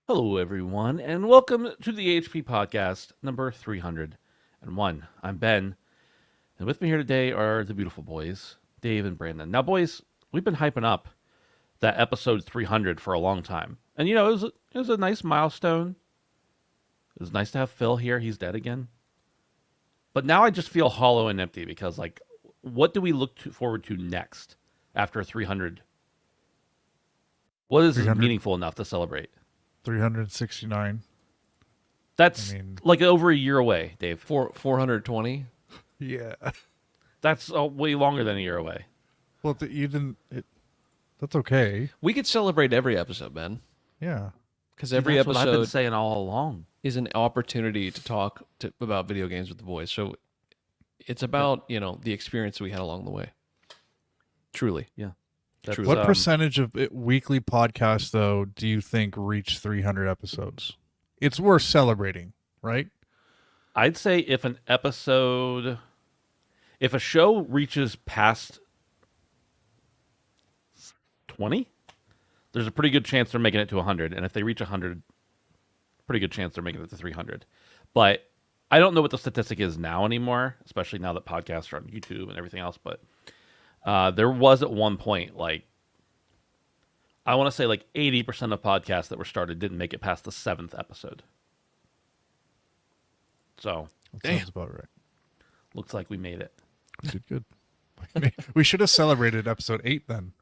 Hello, everyone, and welcome to the HP Podcast number 301. I'm Ben, and with me here today are the beautiful boys, Dave and Brandon. Now, boys, we've been hyping up that episode 300 for a long time. And, you know, it was a nice milestone. It was nice to have Phil here. He's dead again. But now I just feel hollow and empty because, like, what do we look forward to next after 300? What is meaningful enough to celebrate? 369. That's like over a year away, Dave. 420? Yeah. That's way longer than a year away. Well, you didn't... that's okay. We could celebrate every episode, Ben. Yeah. Because every That's what I've been episode saying all along. is an opportunity to talk about video games with the boys. So it's about, you know, the experience we had along the way. Truly. Yeah. Truly. What percentage of weekly podcasts, though, do you think reach 300 episodes? It's worth celebrating, right? I'd say if a show reaches past 20, there's a pretty good chance they're making it to 100. And if they reach 100, pretty good chance they're making it to 300. But I don't know what the statistic is now anymore, especially now that podcasts are on YouTube and everything else. But there was at one point, like, I want to say like 80% of podcasts that were started didn't make it past the 7th episode. So, that sounds about right. Looks like we made it. Good. We should have celebrated episode 8 then.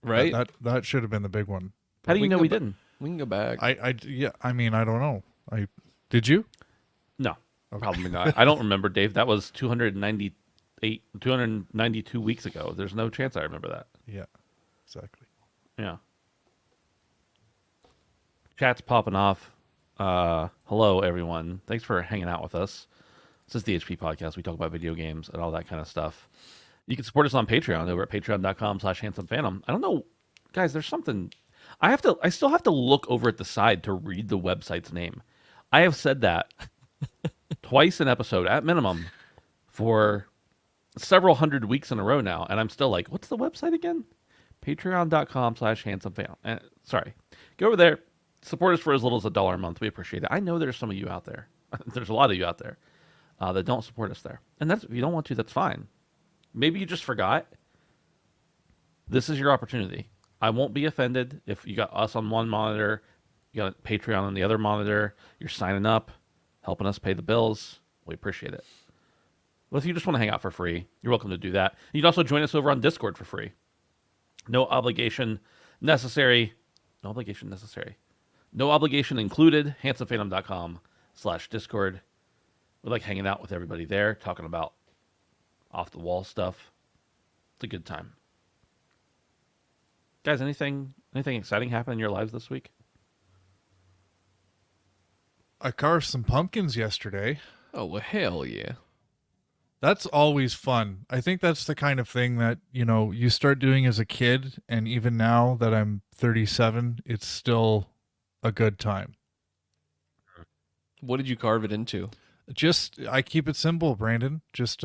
Right? That should have been the big one. How do you know we didn't? We can go back. Yeah, I mean, I don't know. Did you? No, probably not. I don't remember, Dave. That was 292 weeks ago. There's no chance I remember that. Yeah, exactly. Yeah. Chat's popping off. Hello, everyone. Thanks for hanging out with us. This is the HP podcast. We talk about video games and all that kind of stuff. You can support us on Patreon over at patreon.com/handsomephantom. I don't know, guys, there's something I still have to look over at the side to read the website's name. I have said that twice an episode at minimum for several hundred weeks in a row now, and I'm still like, what's the website again? Patreon.com/handsomephantom. Sorry. Go over there. Support us for as little as $1 a month. We appreciate it. I know there's some of you out there. There's a lot of you out there that don't support us there. And that's, if you don't want to, that's fine. Maybe you just forgot. This is your opportunity. I won't be offended if you got us on one monitor, you got Patreon on the other monitor, you're signing up, helping us pay the bills. We appreciate it. Well, if you just want to hang out for free, you're welcome to do that. You can also join us over on Discord for free. No obligation necessary. No obligation necessary. No obligation included. handsomephantom.com/Discord. We like hanging out with everybody there, talking about off-the-wall stuff. It's a good time. Guys, anything exciting happen in your lives this week? I carved some pumpkins yesterday. Oh, well, hell yeah. That's always fun. I think that's the kind of thing that, you start doing as a kid, and even now that I'm 37, it's still a good time. What did you carve it into? I keep it simple, Brandon. Just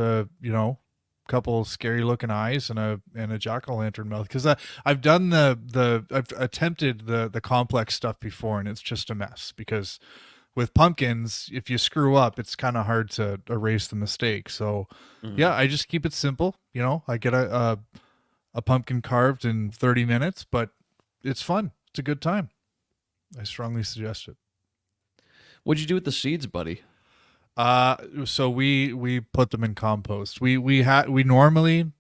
couple scary looking eyes and a jack-o'-lantern mouth, because I've done I've attempted the complex stuff before, and it's just a mess, because with pumpkins, if you screw up, it's kind of hard to erase the mistake. So yeah, I just keep it simple. I get a pumpkin carved in 30 minutes, but it's fun. It's a good time. I strongly suggest it. What'd you do with the seeds, buddy? So we put them in compost. We normally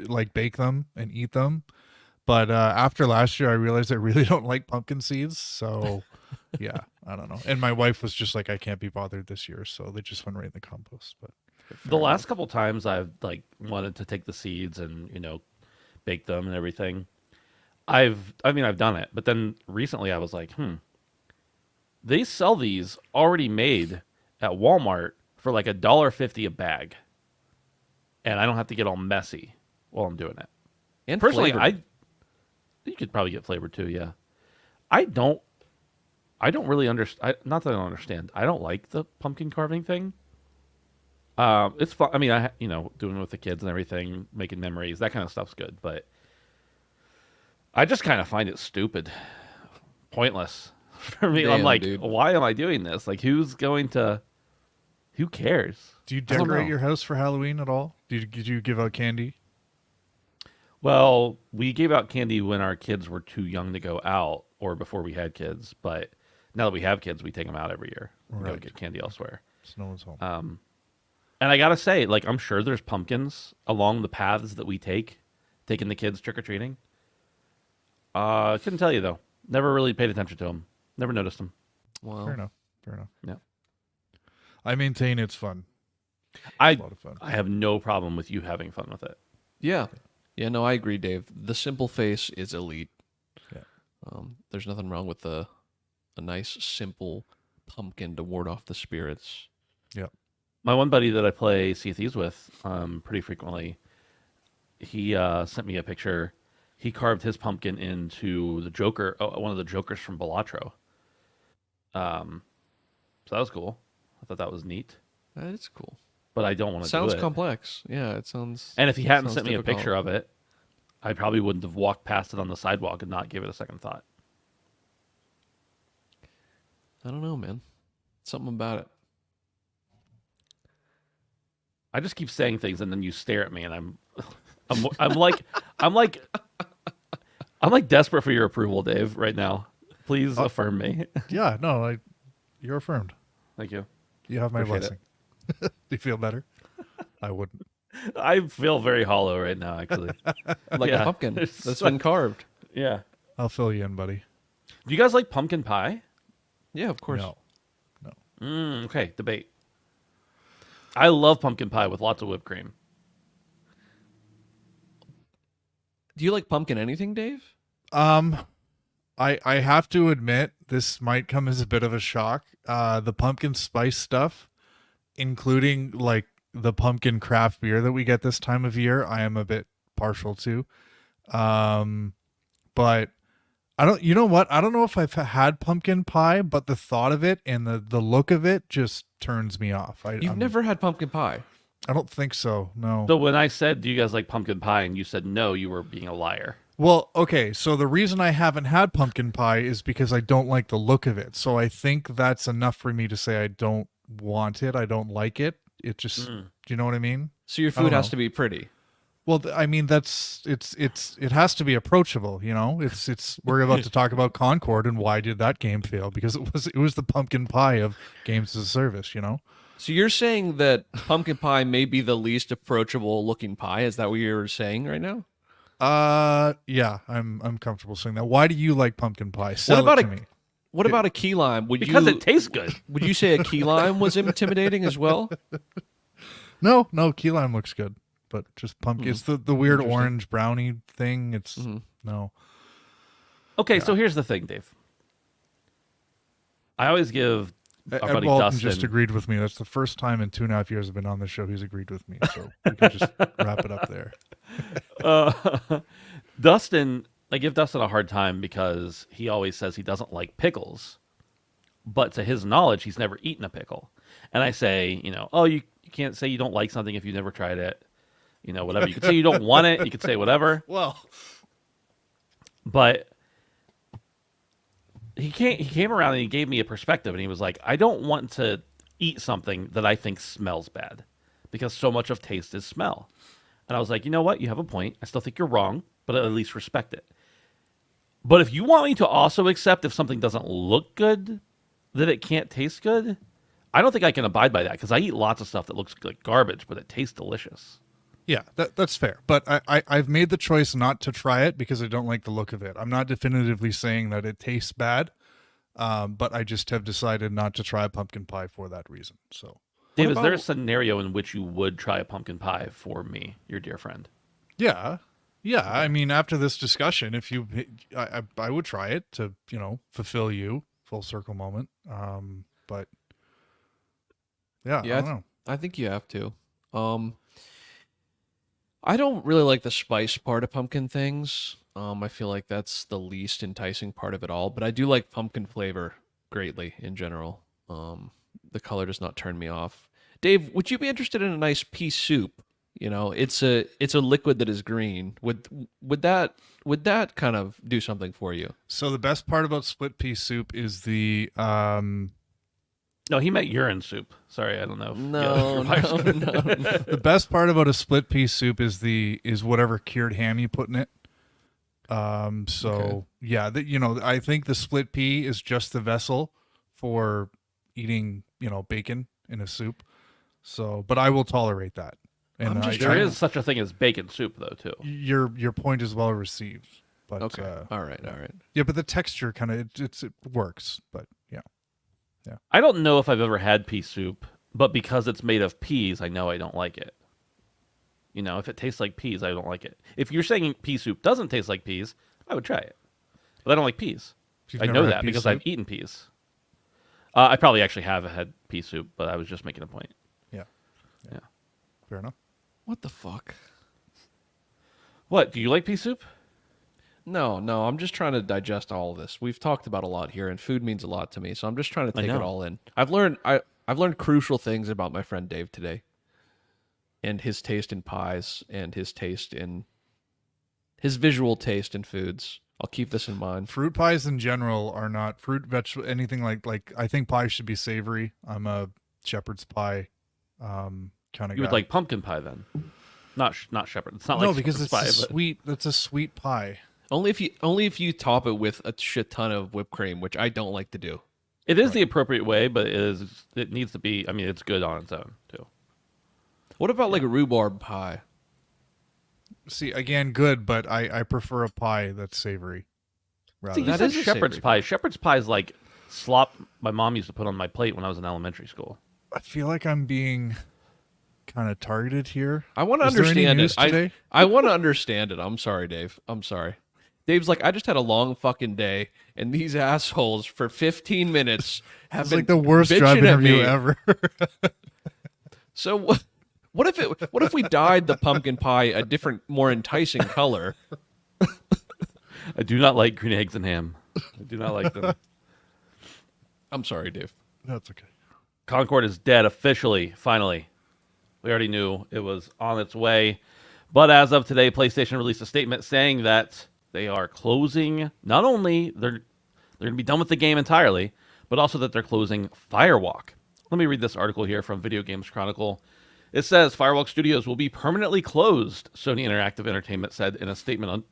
like bake them and eat them, but after last year, I realized I really don't like pumpkin seeds. So yeah, I don't know. And my wife was just like, I can't be bothered this year, so they just went right in the compost. But the last couple times I've wanted to take the seeds and bake them and everything, I've done it, but then recently I was like, they sell these already made at Walmart for like $1.50 a bag, and I don't have to get all messy while I'm doing it. And personally, flavored. You could probably get flavored too. Yeah, I don't really understand. Not that I don't understand. I don't like the pumpkin carving thing. It's fun. I mean, doing it with the kids and everything, making memories, that kind of stuff's good. But I just kind of find it stupid, pointless for me. Damn, I'm like, dude. why am I doing this? Like, who cares? do you I don't decorate know. your house for Halloween at all? Did you give out candy? Well, we gave out candy when our kids were too young to go out, or before we had kids. But now that we have kids, we take them out every year. We go Right. get candy elsewhere. So no one's home. And I gotta say, I'm sure there's pumpkins along the paths that we taking the kids trick or treating. Couldn't tell you though. Never really paid attention to them. Never noticed them. Well, Fair enough. Yeah. I maintain it's fun. I It's a lot of fun. have no problem with you having fun with it. yeah. Yeah, no, I agree, Dave. The simple face is elite. Yeah. There's nothing wrong with a nice, simple pumpkin to ward off the spirits. Yep. My one buddy that I play Sea of Thieves with pretty frequently, he sent me a picture. He carved his pumpkin into the Joker, one of the Jokers from Balatro. So that was cool. I thought that was neat, It's cool. but I don't want to do Sounds it. complex. Yeah, it sounds. And if he hadn't sounds sent me a difficult. picture of it, I probably wouldn't have walked past it on the sidewalk and not give it a second thought. I don't know, man. Something about it. I just keep saying things and then you stare at me and I'm like desperate for your approval, Dave, right now. Please affirm me. Yeah, no, you're affirmed. Thank you. You have my Appreciate blessing. Do you feel better? I wouldn't. I feel very hollow right now, actually. Like Yeah. a pumpkin It's that's so- been carved. Yeah. I'll fill you in, buddy. Do you guys like pumpkin pie? Yeah, of course. No. Okay, debate. I love pumpkin pie with lots of whipped cream. Do you like pumpkin anything, Dave? I have to admit, this might come as a bit of a shock. The pumpkin spice stuff including like the pumpkin craft beer that we get this time of year, I am a bit partial to. But I don't, you know what? I don't know if I've had pumpkin pie, but the thought of it and the look of it just turns me off. You've never had pumpkin pie? I don't think so. No. So when I said, do you guys like pumpkin pie? And you said no, you were being a liar. Well, okay. So the reason I haven't had pumpkin pie is because I don't like the look of it. So I think that's enough for me to say I don't want it. I don't like it. It just, do you know what I mean? So your food has to be pretty. Well, I mean, it has to be approachable, you know. We're about to talk about Concord and why did that game fail, because it was the pumpkin pie of games as a service, you know. So you're saying that pumpkin pie may be the least approachable looking pie? Is that what you're saying right now? Yeah, I'm comfortable saying that. Why do you like pumpkin pie? Sell it to me. What about a key lime? Because it tastes good. Would you say a key lime was intimidating as well? No, key lime looks good, but just pumpkin. It's the weird orange brownie thing. It's no. Okay, so here's the thing, Dave. I always give our Ed buddy Walton Dustin. just agreed with me. That's the first time in 2.5 years I've been on this show he's agreed with me. So we can just wrap it up there. Dustin, I give Dustin a hard time because he always says he doesn't like pickles, but to his knowledge, he's never eaten a pickle. And I say, oh, you can't say you don't like something if you never tried it. Whatever. You could say you don't want it. You could say whatever. Well, but he came around and he gave me a perspective, and he was like, I don't want to eat something that I think smells bad because so much of taste is smell. And I was like, you know what? You have a point. I still think you're wrong, but at least respect it. But if you want me to also accept if something doesn't look good, that it can't taste good, I don't think I can abide by that because I eat lots of stuff that looks like garbage, but it tastes delicious. yeah, that's fair. But I've made the choice not to try it because I don't like the look of it. I'm not definitively saying that it tastes bad, but I just have decided not to try pumpkin pie for that reason. So, Dave, is there a scenario in which you would try a pumpkin pie for me, your dear friend? yeah. I mean, after this discussion, if I would try it to, fulfill you, full circle moment. But yeah, I don't know. I think you have to. I don't really like the spice part of pumpkin things. I feel like that's the least enticing part of it all, but I do like pumpkin flavor greatly in general. The color does not turn me off. Dave, would you be interested in a nice pea soup? It's a liquid that is green. Would that kind of do something for you? So the best part about split pea soup is the No, he meant urine soup. Sorry, I don't know. No. the best part about a split pea soup is whatever cured ham you put in it. Yeah, I think the split pea is just the vessel for eating, bacon in a soup. So, but I will tolerate that. And There is such a thing as bacon soup, though, too. Your point is well received. But Okay. All right. yeah, but the texture kind of it works. But yeah. I don't know if I've ever had pea soup, but because it's made of peas, I know I don't like it. If it tastes like peas, I don't like it. If you're saying pea soup doesn't taste like peas, I would try it. But I don't like peas. You've I never know had that pea because soup? I've eaten peas. I probably actually have had pea soup, but I was just making a point. Yeah. Fair enough. What the fuck? What? Do you like pea soup? No, I'm just trying to digest all of this. We've talked about a lot here, and food means a lot to me, so I'm just trying to take it know. all in. I've learned crucial things about my friend Dave today, and his taste in pies, and his visual taste in foods. I'll keep this in mind. Fruit pies in general are not vegetable, anything like I think pie should be savory. I'm a shepherd's pie kind of guy. You would like pumpkin pie then? Not shepherd. It's not no, like because shepherd's it's pie, but sweet. That's a sweet pie. Only if you top it with a shit ton of whipped cream, which I don't like to do. it is the appropriate way. But it needs to be. I mean, it's good on its own too. What about like a rhubarb pie? See, again, good, but I prefer a pie that's savory. See, you That said is a shepherd's savory pie. Shepherd's pie is like slop my mom used to put on my plate when I was in elementary school. I feel like I'm being kind of targeted here. I want to Is there any understand news it. today? I want to understand it. I'm sorry, Dave. I'm sorry. Dave's like, I just had a long fucking day, and these assholes for 15 minutes have It's been like the worst bitching job at interview me. ever. So what if we dyed the pumpkin pie a different, more enticing color? I do not like green eggs and ham. I do not like them. I'm sorry, Dave. That's okay. Concord is dead officially, finally. We already knew it was on its way. But as of today, PlayStation released a statement saying that they are closing, not only they're going to be done with the game entirely, but also that they're closing Firewalk. Let me read this article here from Video Games Chronicle. It says Firewalk Studios will be permanently closed, Sony Interactive Entertainment said in a statement on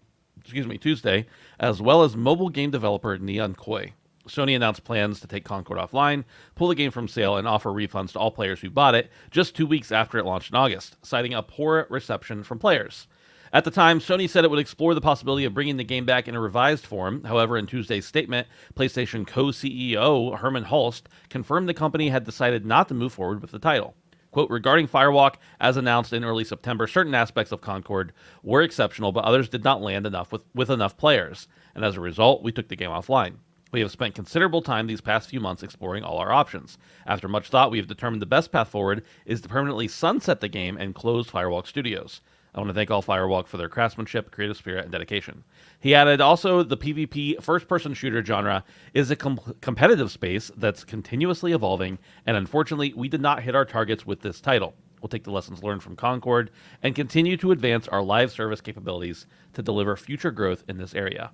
Tuesday, as well as mobile game developer Neon Koi. Sony announced plans to take Concord offline, pull the game from sale, and offer refunds to all players who bought it just 2 weeks after it launched in August, citing a poor reception from players. At the time, Sony said it would explore the possibility of bringing the game back in a revised form. However, in Tuesday's statement, PlayStation co-CEO Herman Hulst confirmed the company had decided not to move forward with the title. Quote, regarding Firewalk, as announced in early September, certain aspects of Concord were exceptional, but others did not land enough with enough players. And as a result, we took the game offline. We have spent considerable time these past few months exploring all our options. After much thought, we have determined the best path forward is to permanently sunset the game and close Firewalk Studios. I want to thank all Firewalk for their craftsmanship, creative spirit, and dedication. He added, also, the PvP first-person shooter genre is a competitive space that's continuously evolving, and unfortunately, we did not hit our targets with this title. We'll take the lessons learned from Concord and continue to advance our live service capabilities to deliver future growth in this area.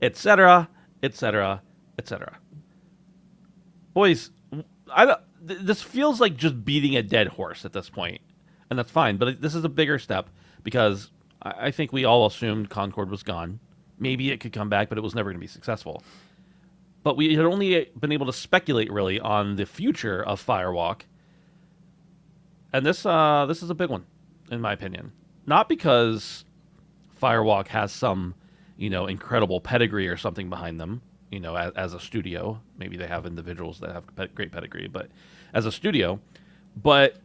Etc., etc., etc. Boys, this feels like just beating a dead horse at this point. And that's fine, but this is a bigger step because I think we all assumed Concord was gone. Maybe it could come back, but it was never going to be successful. But we had only been able to speculate, really, on the future of Firewalk. And this is a big one, in my opinion. Not because Firewalk has some, incredible pedigree or something behind them, as a studio. Maybe they have individuals that have great pedigree, but as a studio. But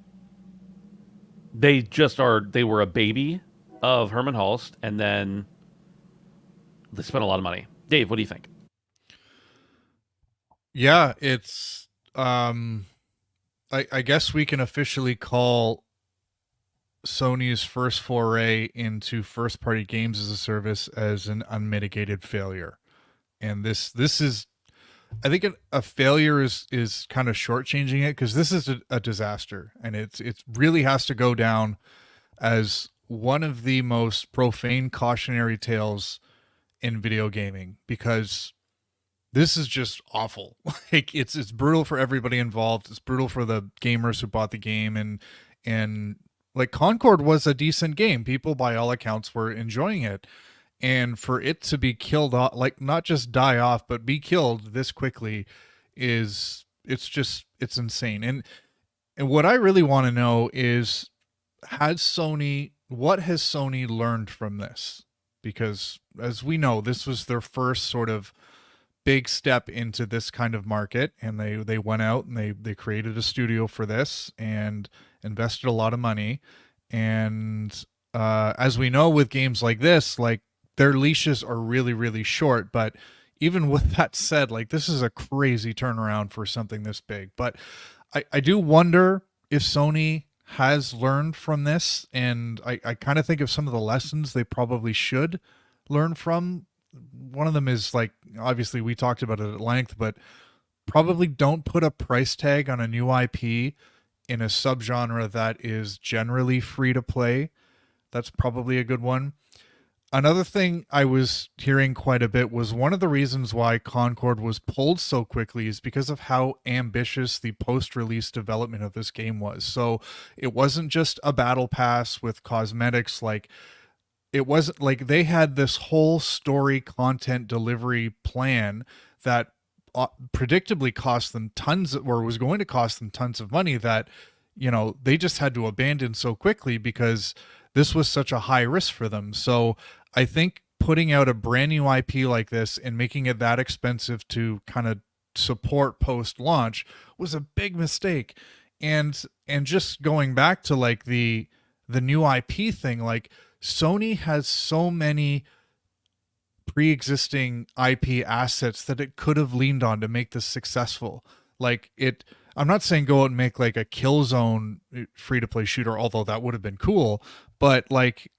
they were a baby of Herman Hulst, and then they spent a lot of money. Dave, what do you think? Yeah, it's I guess we can officially call Sony's first foray into first party games as a service as an unmitigated failure. And this is, I think a failure is kind of shortchanging it, because this is a disaster, and it really has to go down as one of the most profane cautionary tales in video gaming, because this is just awful. Like it's brutal for everybody involved. It's brutal for the gamers who bought the game, and like Concord was a decent game. People by all accounts were enjoying it. And for it to be killed off, like not just die off, but be killed this quickly it's insane. And what I really want to know is, what has Sony learned from this? Because as we know, this was their first sort of big step into this kind of market, and they went out and they created a studio for this and invested a lot of money. And as we know with games like this, like their leashes are really, really short. But even with that said, like this is a crazy turnaround for something this big. But I do wonder if Sony has learned from this, and I kind of think of some of the lessons they probably should learn from. One of them is, like, obviously we talked about it at length, but probably don't put a price tag on a new IP in a subgenre that is generally free to play. That's probably a good one. Another thing I was hearing quite a bit was one of the reasons why Concord was pulled so quickly is because of how ambitious the post-release development of this game was. So it wasn't just a battle pass with cosmetics. Like, it wasn't like they had this whole story content delivery plan that predictably cost them tons, or was going to cost them tons of money, that, they just had to abandon so quickly because this was such a high risk for them. So I think putting out a brand new IP like this and making it that expensive to kind of support post-launch was a big mistake. And just going back to like the new IP thing, like Sony has so many pre-existing IP assets that it could have leaned on to make this successful. Like I'm not saying go out and make like a Killzone free to play shooter, although that would have been cool. But like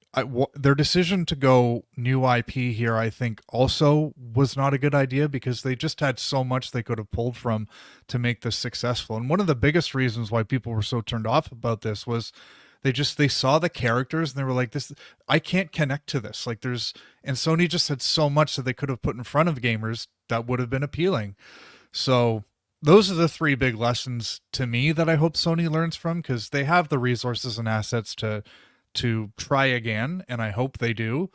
their decision to go new IP here, I think also was not a good idea because they just had so much they could have pulled from to make this successful. And one of the biggest reasons why people were so turned off about this was they saw the characters and they were like, this, I can't connect to this. Like and Sony just had so much that they could have put in front of gamers that would have been appealing. So those are the three big lessons to me that I hope Sony learns from, because they have the resources and assets to try again, and I hope they do.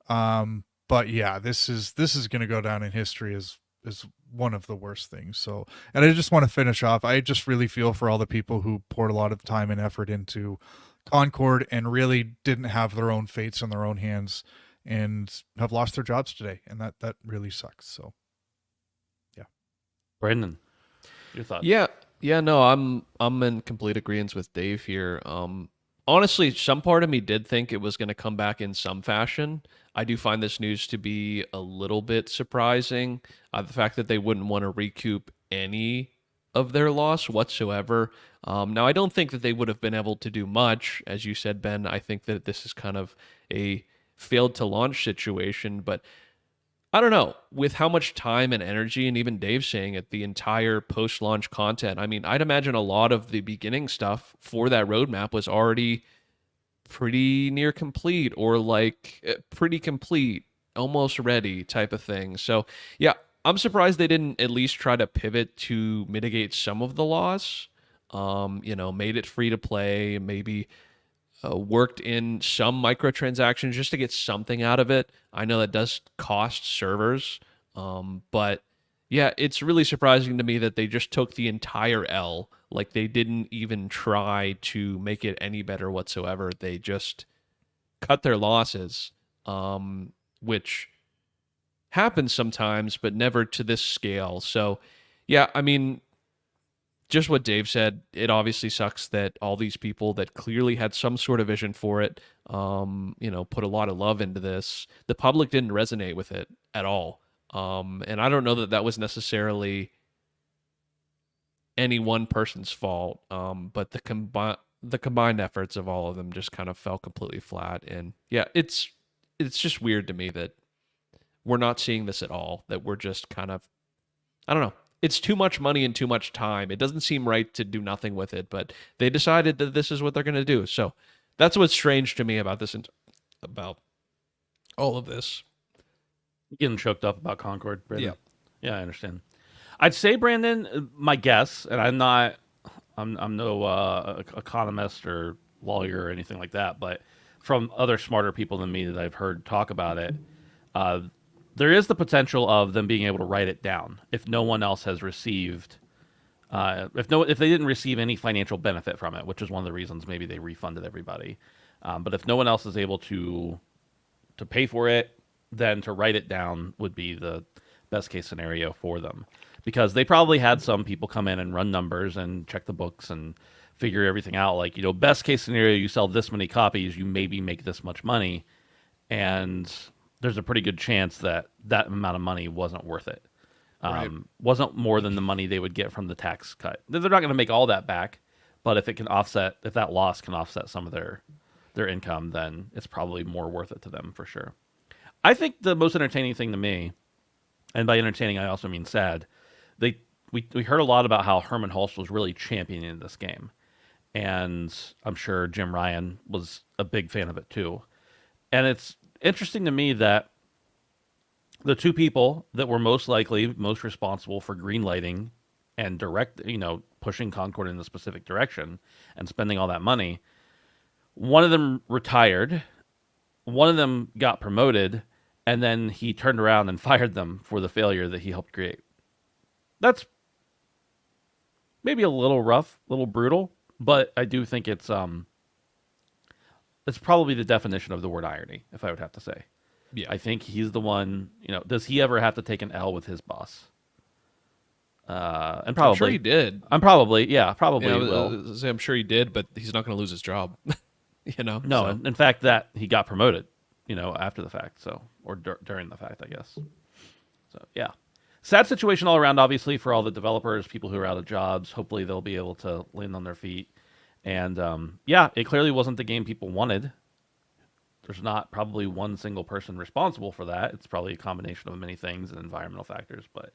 But yeah, this is going to go down in history as one of the worst things. So, and I just want to finish off. I just really feel for all the people who poured a lot of time and effort into Concord and really didn't have their own fates in their own hands and have lost their jobs today, and that really sucks. So, yeah, Brendan, your thoughts? Yeah, no, I'm in complete agreement with Dave here. Honestly, some part of me did think it was going to come back in some fashion. I do find this news to be a little bit surprising. The fact that they wouldn't want to recoup any of their loss whatsoever. Now, I don't think that they would have been able to do much. As you said, Ben, I think that this is kind of a failed to launch situation, but I don't know, with how much time and energy, and even Dave saying it, the entire post-launch content, I mean, I'd imagine a lot of the beginning stuff for that roadmap was already pretty near complete, or like pretty complete, almost ready type of thing. So yeah, I'm surprised they didn't at least try to pivot to mitigate some of the loss. Made it free to play, maybe worked in some microtransactions just to get something out of it. I know that does cost servers, but yeah, it's really surprising to me that they just took the entire L. Like, they didn't even try to make it any better whatsoever. They just cut their losses, which happens sometimes, but never to this scale. So yeah, I mean, just what Dave said, it obviously sucks that all these people that clearly had some sort of vision for it, put a lot of love into this. The public didn't resonate with it at all. And I don't know that that was necessarily any one person's fault, but the combined efforts of all of them just kind of fell completely flat. And yeah, it's just weird to me that we're not seeing this at all, that we're just kind of, I don't know. It's too much money and too much time. It doesn't seem right to do nothing with it, but they decided that this is what they're going to do. So that's what's strange to me about this, about all of this. Getting choked up about Concord, Brandon. Yeah. Yeah, I understand. I'd say, Brandon, my guess, and I'm no economist or lawyer or anything like that, but from other smarter people than me that I've heard talk about it, there is the potential of them being able to write it down if no one else has received, if they didn't receive any financial benefit from it, which is one of the reasons maybe they refunded everybody. But if no one else is able to pay for it, then to write it down would be the best case scenario for them, because they probably had some people come in and run numbers and check the books and figure everything out. Like, best case scenario, you sell this many copies, you maybe make this much money, and there's a pretty good chance that that amount of money wasn't worth it. Right. Wasn't more than the money they would get from the tax cut. They're not going to make all that back, but if that loss can offset some of their income, then it's probably more worth it to them for sure. I think the most entertaining thing to me, and by entertaining I also mean sad, we heard a lot about how Herman Hulst was really championing this game, and I'm sure Jim Ryan was a big fan of it too. And it's interesting to me that the two people that were most responsible for greenlighting and pushing Concord in the specific direction and spending all that money, one of them retired, one of them got promoted, and then he turned around and fired them for the failure that he helped create. That's maybe a little rough, a little brutal, but I do think it's probably the definition of the word irony, if I would have to say. Yeah. I think he's the one, does he ever have to take an L with his boss? And probably. I'm sure he did. Probably he will. I'm sure he did, but he's not going to lose his job. No, so. in fact, that he got promoted, after the fact, or during the fact, I guess. So, yeah. sad situation all around, obviously, for all the developers, people who are out of jobs. Hopefully, they'll be able to land on their feet. And yeah, it clearly wasn't the game people wanted. There's not probably one single person responsible for that. It's probably a combination of many things and environmental factors. But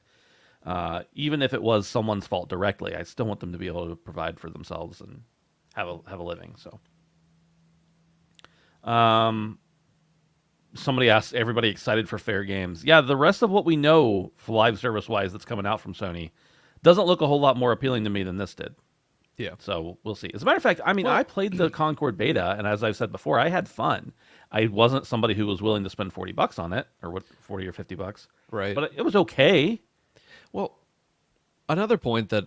even if it was someone's fault directly, I still want them to be able to provide for themselves and have a living. So, somebody asked, everybody excited for Fair Games? Yeah, the rest of what we know for live service wise that's coming out from Sony doesn't look a whole lot more appealing to me than this did. Yeah. So we'll see. As a matter of fact, I mean, I played the Concord beta, and as I've said before, I had fun. I wasn't somebody who was willing to spend $40 on it, or what, 40 or $50, Right. but it was okay. Well, another point that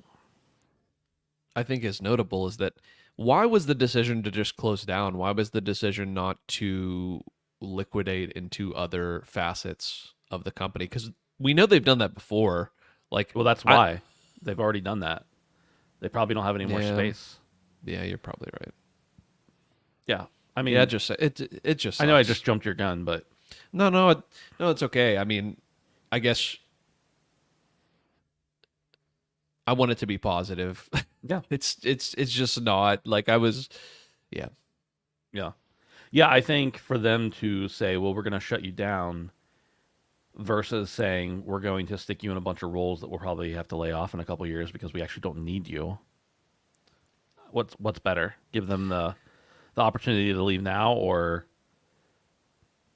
I think is notable is that why was the decision to just close down? Why was the decision not to liquidate into other facets of the company? Because we know they've done that before. Like, Well, that's why they've already done that. They probably don't have any more Yeah. space. yeah, you're probably right. Yeah, I mean, Yeah, it just. I know I sucks. just jumped your gun, but No, it's okay. I mean, I guess I want it to be positive. yeah, it's just not like I was. Yeah, yeah, yeah. I think for them to say, "Well, we're going to shut you down," versus saying, "We're going to stick you in a bunch of roles that we'll probably have to lay off in a couple of years because we actually don't need you." What's better? Give them the opportunity to leave now, or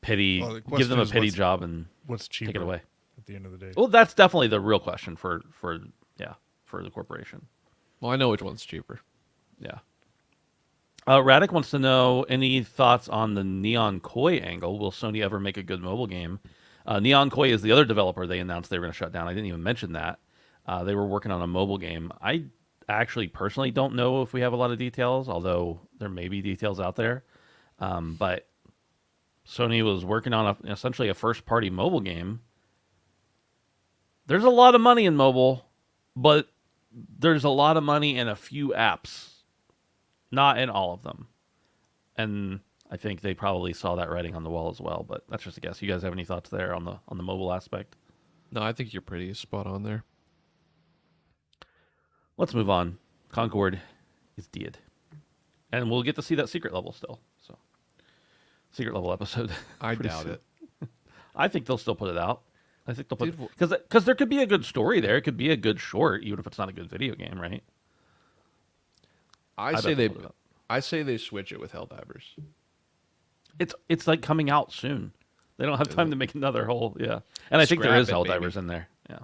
pity? Well, the Give them question a is pity what's- job and What's cheaper take it away. at the end of the day? Well, that's definitely the real question for the corporation. well, I know which one's cheaper. Yeah. Radic wants to know any thoughts on the Neon Koi angle. Will Sony ever make a good mobile game? Neon Koi is the other developer they announced they were going to shut down. I didn't even mention that. They were working on a mobile game. I actually personally don't know if we have a lot of details, although there may be details out there. But Sony was working on essentially a first-party mobile game. There's a lot of money in mobile, but there's a lot of money in a few apps, not in all of them. And I think they probably saw that writing on the wall as well, but that's just a guess. You guys have any thoughts there on the mobile aspect? No, I think you're pretty spot on there. Let's move on. Concord is dead. And we'll get to see that secret level still. So, secret level episode. I pretty doubt soon. it. I think they'll still put it out. I think they'll put, Dude, because there could be a good story there. It could be a good short, even if it's not a good video game, right? I bet say they'll put it out. I say they switch it with Helldivers. It's like coming out soon. They don't have time to make another whole, yeah. And I think there Scrap is it, Helldivers baby. in there, yeah.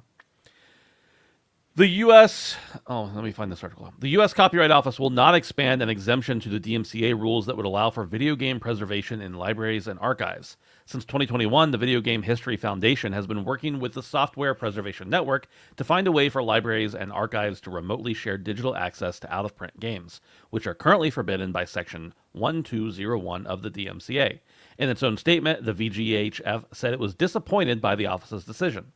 The U.S. Oh, let me find this article. The U.S. Copyright Office will not expand an exemption to the DMCA rules that would allow for video game preservation in libraries and archives. Since 2021, the Video Game History Foundation has been working with the Software Preservation Network to find a way for libraries and archives to remotely share digital access to out-of-print games, which are currently forbidden by Section 1201 of the DMCA. In its own statement, the VGHF said it was disappointed by the office's decision.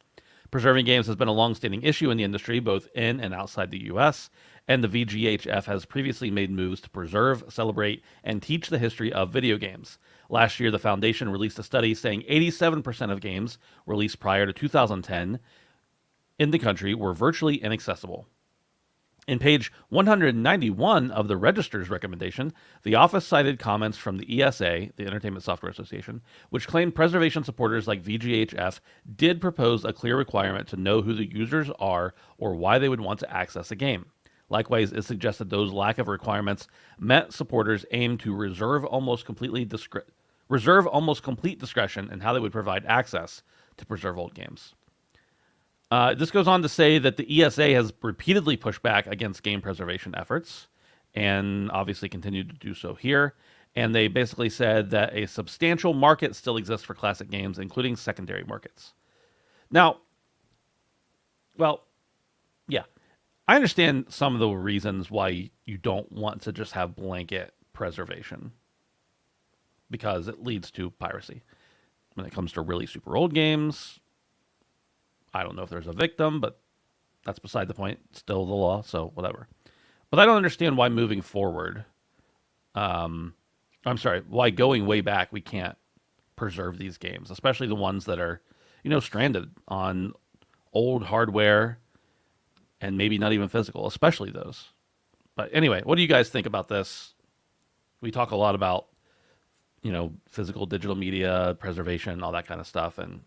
Preserving games has been a long-standing issue in the industry, both in and outside the U.S., and the VGHF has previously made moves to preserve, celebrate, and teach the history of video games. Last year, the foundation released a study saying 87% of games released prior to 2010 in the country were virtually inaccessible. In page 191 of the Register's recommendation, the office cited comments from the ESA, the Entertainment Software Association, which claimed preservation supporters like VGHF did propose a clear requirement to know who the users are or why they would want to access a game. Likewise, it suggested those lack of requirements meant supporters aimed to reserve almost complete discretion in how they would provide access to preserve old games. This goes on to say that the ESA has repeatedly pushed back against game preservation efforts and obviously continued to do so here. And they basically said that a substantial market still exists for classic games, including secondary markets. Now, well, yeah, I understand some of the reasons why you don't want to just have blanket preservation, because it leads to piracy. When it comes to really super old games, I don't know if there's a victim, but that's beside the point. It's still the law, so whatever. But I don't understand why moving forward, why going way back we can't preserve these games, especially the ones that are, stranded on old hardware and maybe not even physical, especially those. But anyway, what do you guys think about this? We talk a lot about, physical digital media preservation, all that kind of stuff. And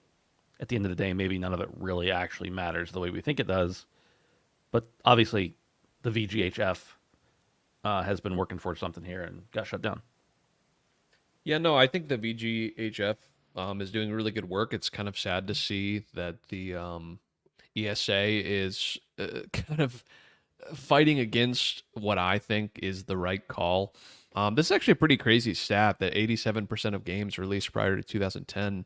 at the end of the day, maybe none of it really actually matters the way we think it does. But obviously, the VGHF has been working for something here and got shut down. Yeah, no, I think the VGHF is doing really good work. It's kind of sad to see that the ESA is kind of fighting against what I think is the right call. This is actually a pretty crazy stat that 87% of games released prior to 2010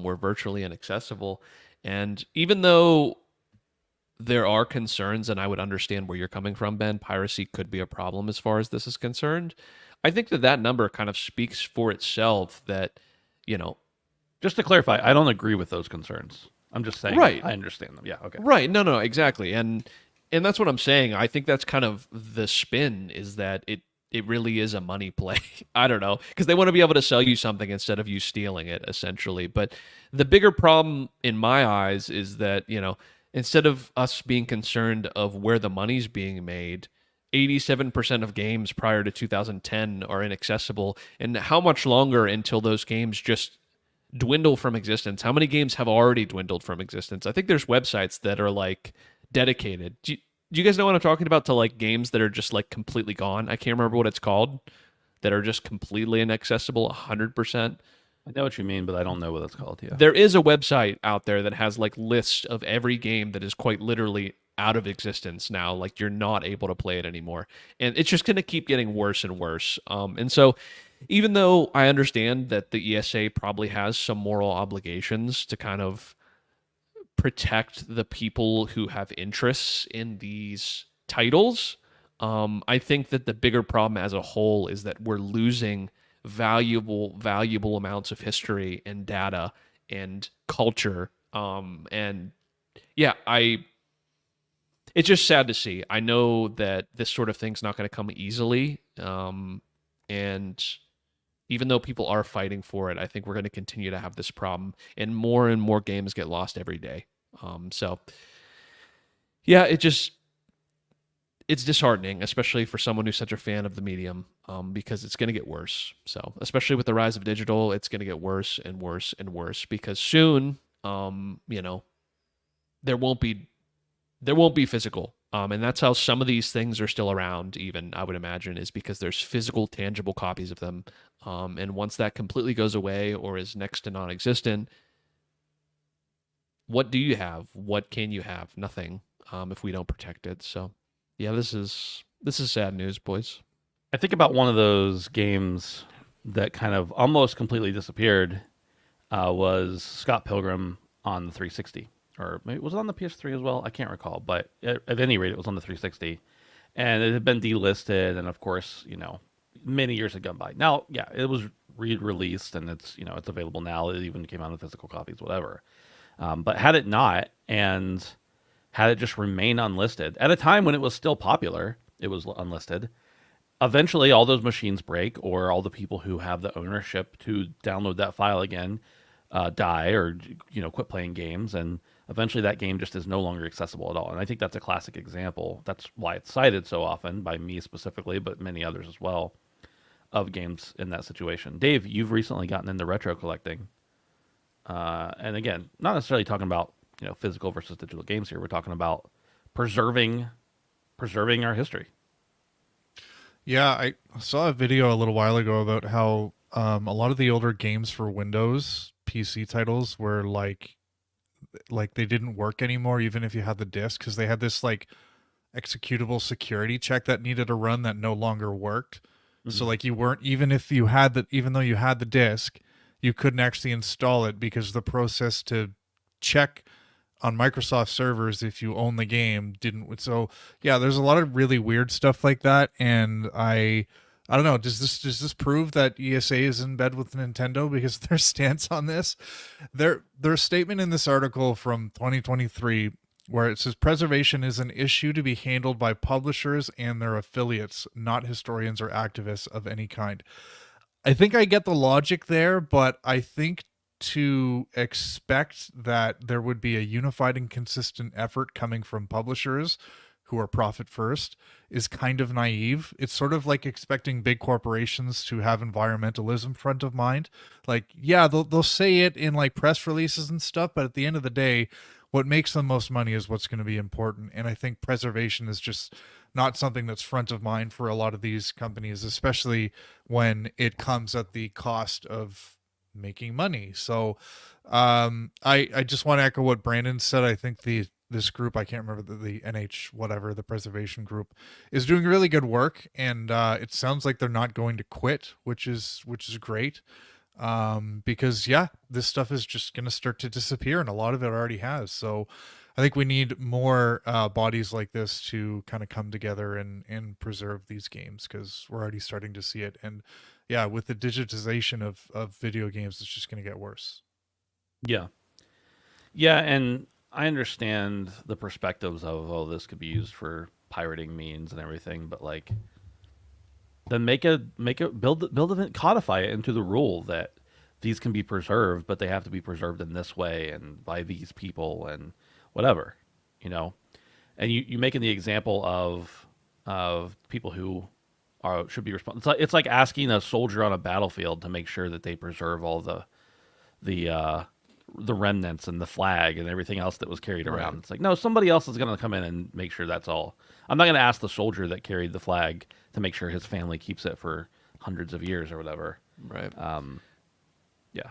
were virtually inaccessible. And even though there are concerns, and I would understand where you're coming from, Ben, piracy could be a problem as far as this is concerned. I think that number kind of speaks for itself that, Just to clarify, I don't agree with those concerns. I'm just saying Right. I understand them. Yeah, okay. right. No, exactly. And that's what I'm saying. I think that's kind of the spin is that it really is a money play. I don't know, because they want to be able to sell you something instead of you stealing it, essentially. But the bigger problem in my eyes is that, instead of us being concerned of where the money's being made, 87% of games prior to 2010 are inaccessible. And how much longer until those games just dwindle from existence? How many games have already dwindled from existence? I think there's websites that are like dedicated. Do you guys know what I'm talking about, to like games that are just like completely gone? I can't remember what it's called, that are just completely inaccessible 100%. I know what you mean, but I don't know what it's called. Yeah. There is a website out there that has like lists of every game that is quite literally out of existence now. Like you're not able to play it anymore. And it's just going to keep getting worse and worse. And so even though I understand that the ESA probably has some moral obligations to kind of protect the people who have interests in these titles, I think that the bigger problem as a whole is that we're losing valuable amounts of history and data and culture. And yeah, it's just sad to see. I know that this sort of thing's not going to come easily. And even though people are fighting for it, I think we're going to continue to have this problem, and more games get lost every day. So yeah, it's disheartening, especially for someone who's such a fan of the medium, because it's going to get worse. So especially with the rise of digital, it's going to get worse and worse and worse, because soon, there won't be physical. And that's how some of these things are still around, even, I would imagine, is because there's physical, tangible copies of them. And once that completely goes away or is next to non-existent, what do you have? What can you have? Nothing, if we don't protect it. So yeah, this is sad news, boys. I think about one of those games that kind of almost completely disappeared was Scott Pilgrim on the 360. Or maybe was it on the PS3 as well? I can't recall, but at any rate, it was on the 360, and it had been delisted, and of course, many years had gone by. Now, yeah, it was re-released, and it's it's available now. It even came out in physical copies, whatever. But had it not, and had it just remained unlisted at a time when it was still popular, it was unlisted. Eventually, all those machines break, or all the people who have the ownership to download that file again die, or quit playing games, and eventually that game just is no longer accessible at all. And I think that's a classic example. That's why it's cited so often by me specifically, but many others as well, of games in that situation. Dave, you've recently gotten into retro collecting, and again, not necessarily talking about physical versus digital games here. We're talking about preserving our history. Yeah, I saw a video a little while ago about how a lot of the older games for Windows PC titles were like they didn't work anymore, even if you had the disc, because they had this like executable security check that needed to run that no longer worked. Mm-hmm. So like you weren't, even though you had the disc, you couldn't actually install it because the process to check on Microsoft servers if you own the game didn't. So yeah, there's a lot of really weird stuff like that, and I don't know. Does this prove that ESA is in bed with Nintendo because of their stance on this? Their statement in this article from 2023, where it says preservation is an issue to be handled by publishers and their affiliates, not historians or activists of any kind. I think I get the logic there, but I think to expect that there would be a unified and consistent effort coming from publishers who are profit first is kind of naive. It's sort of like expecting big corporations to have environmentalism front of mind. Like, yeah, they'll say it in like press releases and stuff, but at the end of the day, what makes the most money is what's going to be important. And I think preservation is just not something that's front of mind for a lot of these companies, especially when it comes at the cost of making money. So I just want to echo what Brandon said. I think this group, I can't remember the NH whatever, the preservation group, is doing really good work, and it sounds like they're not going to quit, which is great. Because yeah, this stuff is just going to start to disappear, and a lot of it already has. So I think we need more bodies like this to kind of come together and preserve these games, because we're already starting to see it. And yeah, with the digitization of video games, it's just going to get worse. Yeah. Yeah, and I understand the perspectives of, oh, this could be used for pirating means and everything, but like, then codify it into the rule that these can be preserved, but they have to be preserved in this way and by these people and whatever, you know. And you making the example of people who should be responsible. It's like asking a soldier on a battlefield to make sure that they preserve all the remnants and the flag and everything else that was carried around. Right. It's like, no, somebody else is going to come in and make sure that's all. I'm not going to ask the soldier that carried the flag to make sure his family keeps it for hundreds of years or whatever. Right. Yeah.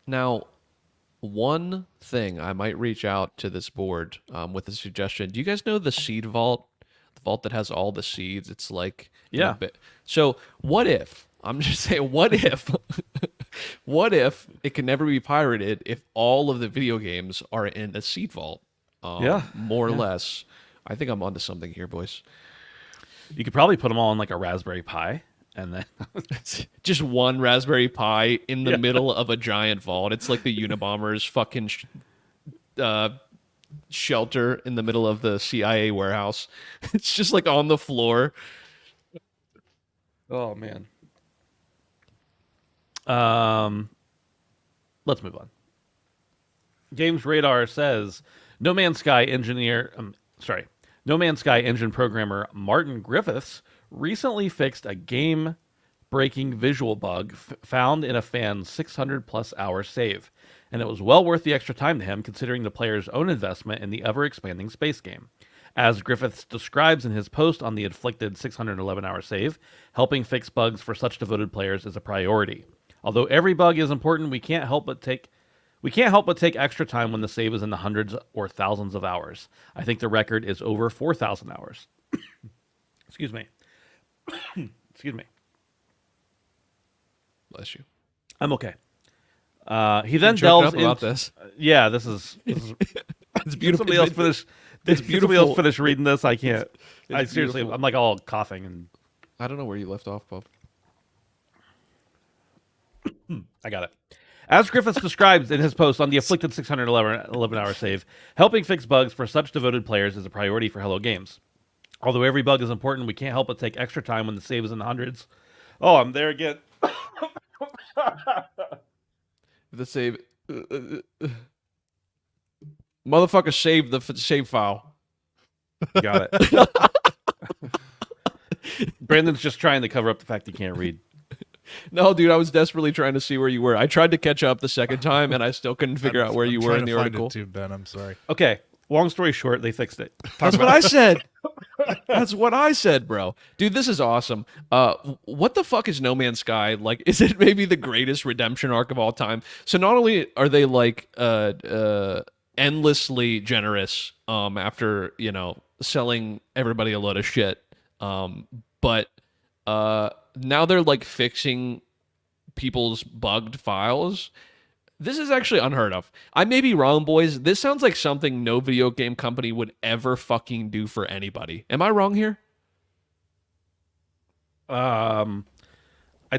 Now, one thing I might reach out to this board with a suggestion. Do you guys know the seed vault? The vault that has all the seeds. It's like Yeah. So what if I'm just saying? What if? What if it can never be pirated if all of the video games are in a seed vault? More or less. I think I'm onto something here, boys. You could probably put them all in like a Raspberry Pi, and then Just one Raspberry Pi in the middle of a giant vault. It's like the Unabomber's fucking shelter in the middle of the CIA warehouse. It's just like on the floor. oh man. Let's move on. Games Radar says No Man's Sky engine programmer Martin Griffiths recently fixed a game-breaking visual bug found in a fan's 600-plus hour save, and it was well worth the extra time to him considering the player's own investment in the ever-expanding space game. As Griffiths describes in his post on the afflicted 611-hour save, helping fix bugs for such devoted players is a priority. Although every bug is important, we can't help but take extra time when the save is in the hundreds or thousands of hours. I think the record is over 4,000 hours. Excuse me. Excuse me. Bless you. I'm okay. He then Choke delves up about into this. Yeah, this is It's beautiful. Somebody else finish. It's Somebody beautiful. else finish reading this. I can't. I seriously, beautiful. I'm like all coughing and I don't know where you left off, Bob. I got it. As Griffiths describes in his post on the afflicted 611-hour save, helping fix bugs for such devoted players is a priority for Hello Games. Although every bug is important, we can't help but take extra time when the save is in the hundreds. Oh, I'm there again. The save. Motherfucker saved the save file. Got it. Brandon's just trying to cover up the fact he can't read. No, dude, I was desperately trying to see where you were. I tried to catch up the second time, and I still couldn't figure out where you were in the article. Too, Ben, I'm sorry. Okay, long story short, they fixed it. That's what I said. That's what I said, bro. Dude, this is awesome. What the fuck is No Man's Sky? Like, is it maybe the greatest redemption arc of all time? So not only are they like endlessly generous after, you know, selling everybody a load of shit, but now they're like fixing people's bugged files. This is actually unheard of. I may be wrong, boys. This sounds like something no video game company would ever fucking do for anybody. Am I wrong here? I'd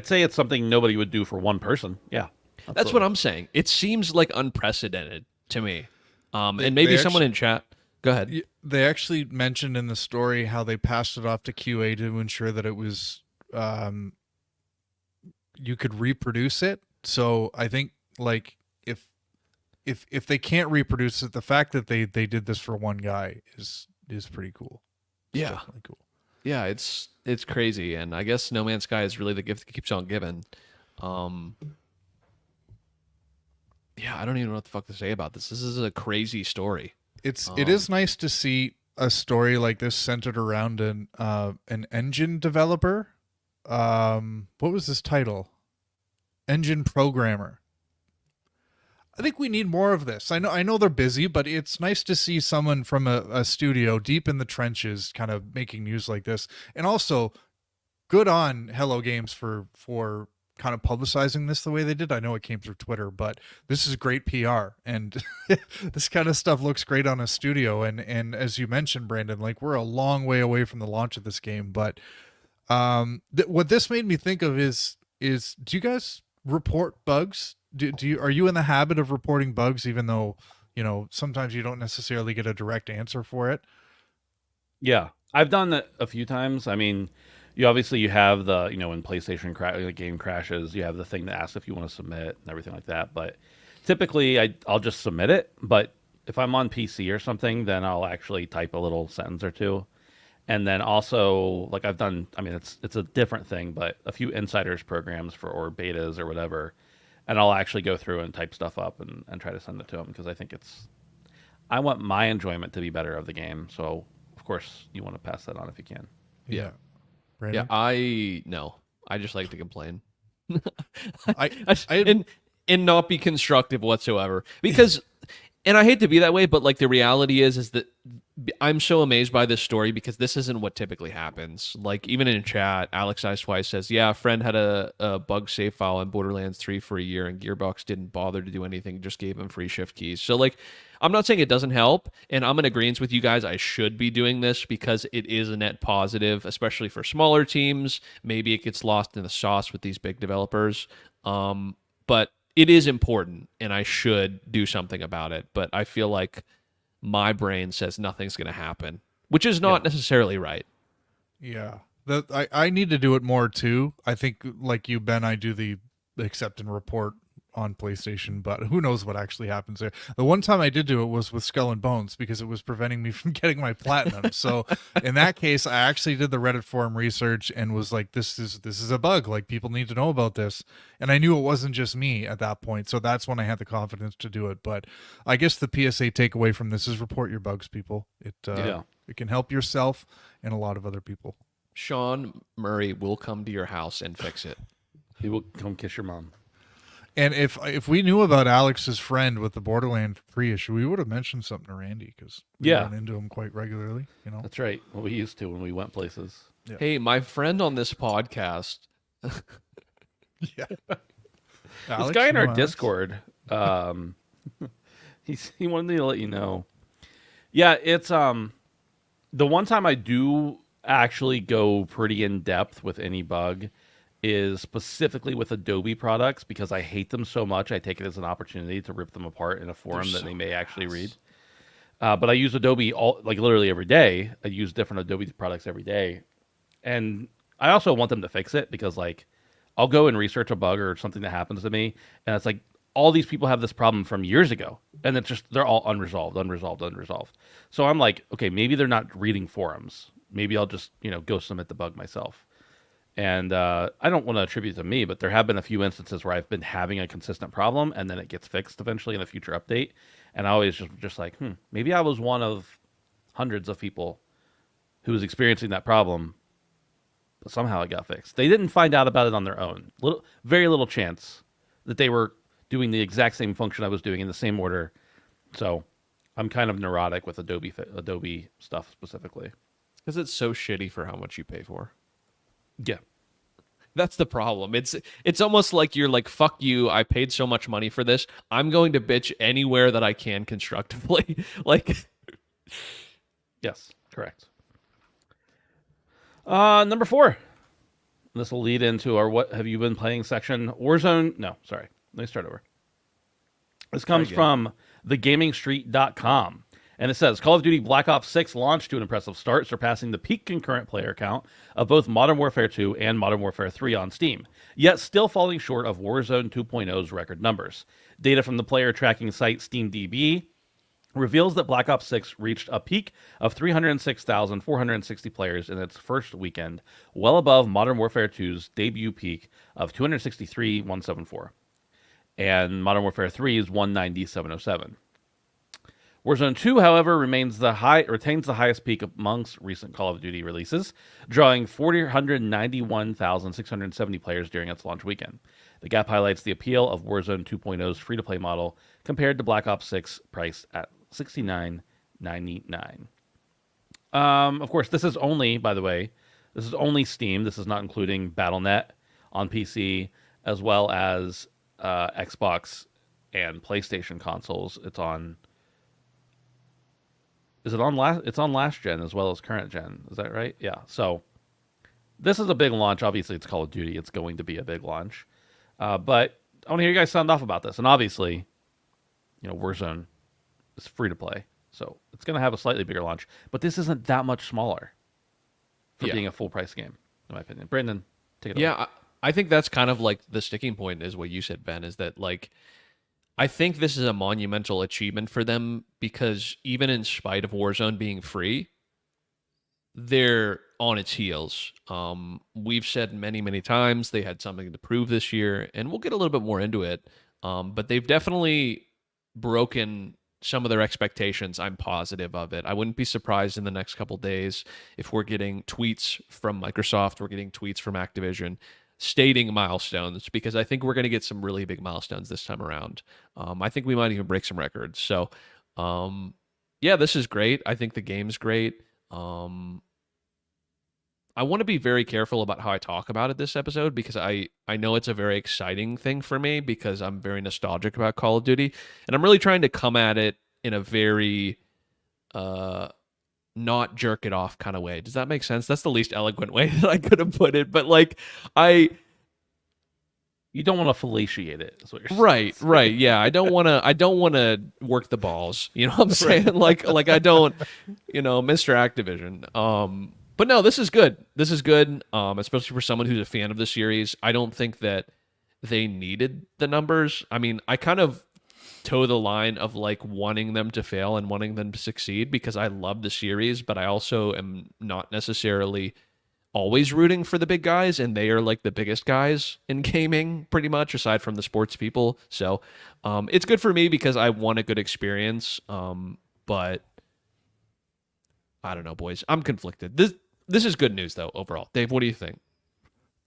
say it's something nobody would do for one person. Yeah, That's what I'm saying. It seems like unprecedented to me. And They maybe actually- someone in chat. Go ahead. They actually mentioned in the story how they passed it off to QA to ensure that it was you could reproduce it. So I think like if if they can't reproduce it, the fact that they did this for one guy is pretty cool. It's Yeah. definitely cool. Yeah, it's crazy, and I guess No Man's Sky is really the gift that keeps on giving. Yeah, I don't even know what the fuck to say about this. This is a crazy story. It is nice to see a story like this centered around an engine developer. What was this title? Engine programmer. I think we need more of this. I know they're busy, but it's nice to see someone from a studio deep in the trenches kind of making news like this. And also, good on Hello Games for kind of publicizing this the way they did. I know it came through Twitter, but this is great PR, and this kind of stuff looks great on a studio. And as you mentioned, Brandon, like, we're a long way away from the launch of this game, but what this made me think of is do you guys report bugs? Are you in the habit of reporting bugs, even though, you know, sometimes you don't necessarily get a direct answer for it? Yeah, I've done that a few times. I mean, you have the, you know, when PlayStation the game crashes, you have the thing that asks if you want to submit and everything like that. But typically, I'll just submit it. But if I'm on PC or something, then I'll actually type a little sentence or two. And then also, like, I've done, I mean, it's a different thing, but a few insiders programs or betas or whatever, and I'll actually go through and type stuff up and try to send it to them, because I think I want my enjoyment to be better of the game. So of course you want to pass that on if you can. Yeah. Brandon? I just like to complain. I and not be constructive whatsoever, because and I hate to be that way, but like the reality is that I'm so amazed by this story, because this isn't what typically happens. Like, even in chat, Alex Eyes Twice says, yeah, a friend had a bug save file in Borderlands 3 for a year, and Gearbox didn't bother to do anything, just gave him free shift keys. So, like, I'm not saying it doesn't help, and I'm in agreement with you guys. I should be doing this because it is a net positive, especially for smaller teams. Maybe it gets lost in the sauce with these big developers. But it is important, and I should do something about it. But I feel like my brain says nothing's going to happen, which is not necessarily right. Yeah. I need to do it more too. I think, like you, Ben, I do the accept and report on PlayStation, but who knows what actually happens there. The one time I did do it was with Skull and Bones, because it was preventing me from getting my platinum. So in that case, I actually did the Reddit forum research and was like, this is a bug. Like, people need to know about this. And I knew it wasn't just me at that point. So that's when I had the confidence to do it. But I guess the PSA takeaway from this is report your bugs, people. It can help yourself and a lot of other people. Sean Murray will come to your house and fix it. He will come kiss your mom. And if we knew about Alex's friend with the Borderlands 3 issue, we would have mentioned something to Randy, because we run into him quite regularly. You know, that's right. What we used to when we went places. Yeah. Hey, my friend on this podcast. Yeah. This guy in our Discord, he wanted me to let you know. Yeah, it's the one time I do actually go pretty in depth with any bug is specifically with Adobe products, because I hate them so much. I take it as an opportunity to rip them apart in a forum that they may actually read. But I use Adobe literally every day. I use different Adobe products every day. And I also want them to fix it, because, like, I'll go and research a bug or something that happens to me, and it's like, all these people have this problem from years ago, and it's just, they're all unresolved. So I'm like, okay, maybe they're not reading forums. Maybe I'll just, go submit the bug myself. And I don't want to attribute it to me, but there have been a few instances where I've been having a consistent problem, and then it gets fixed eventually in a future update. And I always just like, maybe I was one of hundreds of people who was experiencing that problem, but somehow it got fixed. They didn't find out about it on their own. Very little chance that they were doing the exact same function I was doing in the same order. So I'm kind of neurotic with Adobe stuff specifically. Because it's so shitty for how much you pay for. Yeah. That's the problem. It's almost like you're like, fuck you, I paid so much money for this. I'm going to bitch anywhere that I can constructively. Like, yes, correct. Number 4. This will lead into our what have you been playing section. Warzone. No, sorry. Let me start over. This comes from thegamingstreet.com. And it says Call of Duty Black Ops 6 launched to an impressive start, surpassing the peak concurrent player count of both Modern Warfare 2 and Modern Warfare 3 on Steam, yet still falling short of Warzone 2.0's record numbers. Data from the player tracking site SteamDB reveals that Black Ops 6 reached a peak of 306,460 players in its first weekend, well above Modern Warfare 2's debut peak of 263,174, and Modern Warfare 3's 190,707. Warzone 2, however, retains the highest peak amongst recent Call of Duty releases, drawing 491,670 players during its launch weekend. The gap highlights the appeal of Warzone 2.0's free-to-play model compared to Black Ops 6, priced at $69.99. Of course, this is only, by the way, this is only Steam. This is not including Battle.net on PC, as well as Xbox and PlayStation consoles. It's on last gen as well as current gen. Is that right? Yeah. So this is a big launch. Obviously, it's Call of Duty. It's going to be a big launch. But I want to hear you guys sound off about this. And obviously, Warzone is free to play, so it's going to have a slightly bigger launch. But this isn't that much smaller for being a full price game, in my opinion. Brandon, take it away. Yeah, I think that's kind of like the sticking point is what you said, Ben, is that like I think this is a monumental achievement for them because even in spite of Warzone being free, they're on its heels. We've said many, many times they had something to prove this year, and we'll get a little bit more into it. But they've definitely broken some of their expectations. I'm positive of it. I wouldn't be surprised in the next couple days if we're getting tweets from Microsoft, we're getting tweets from Activision stating milestones, because I think we're going to get some really big milestones this time around. I think we might even break some records. So, yeah, this is great. I think the game's great. I want to be very careful about how I talk about it this episode because I know it's a very exciting thing for me because I'm very nostalgic about Call of Duty, and I'm really trying to come at it in a very not jerk it off kind of way. Does that make sense? That's the least eloquent way that I could have put it, but like you don't want to fellatiate it. Is what you're right, saying. right, yeah. I don't want to work the balls. You know what I'm saying? Like I don't, Mr. Activision. But no, this is good. This is good, especially for someone who's a fan of the series. I don't think that they needed the numbers. I mean, I kind of toe the line of like wanting them to fail and wanting them to succeed because I love the series, but I also am not necessarily always rooting for the big guys, and they are like the biggest guys in gaming pretty much aside from the sports people. So it's good for me because I want a good experience, but I don't know, boys. I'm conflicted. This is good news though overall. Dave, what do you think?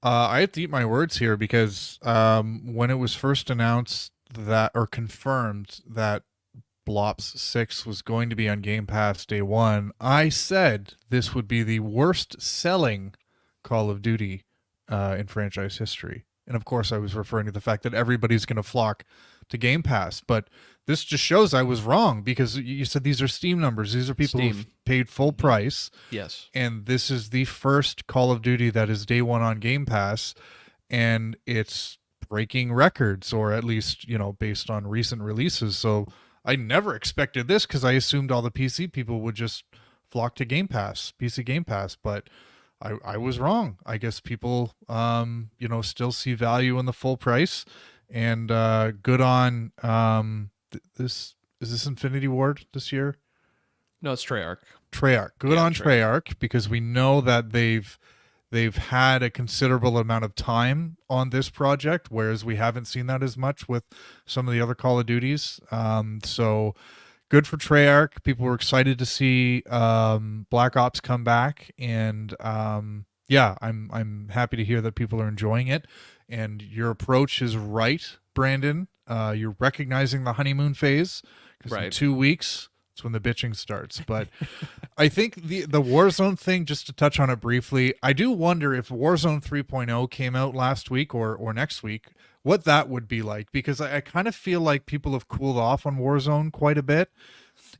I have to eat my words here because when it was first announced that, or confirmed that Blops 6 was going to be on Game Pass day one, I said this would be the worst selling Call of Duty in franchise history. And of course I was referring to the fact that everybody's going to flock to Game Pass, but this just shows I was wrong because you said these are Steam numbers. These are people who've paid full price. Yes. And this is the first Call of Duty that is day one on Game Pass, and it's breaking records, or at least, based on recent releases. So I never expected this because I assumed all the PC people would just flock to Game Pass, PC Game Pass, but I was wrong. I guess people, still see value in the full price, and good on this. Is this Infinity Ward this year? No, it's Treyarch. Good on Treyarch, because we know that they've had a considerable amount of time on this project, whereas we haven't seen that as much with some of the other Call of Duties. So good for Treyarch. People were excited to see Black Ops come back, and I'm happy to hear that people are enjoying it. And your approach is right, Brandon. You're recognizing the honeymoon phase, because in 2 weeks, it's when the bitching starts. But I think the Warzone thing, just to touch on it briefly, I do wonder if Warzone 3.0 came out last week or next week, what that would be like, because I kind of feel like people have cooled off on Warzone quite a bit.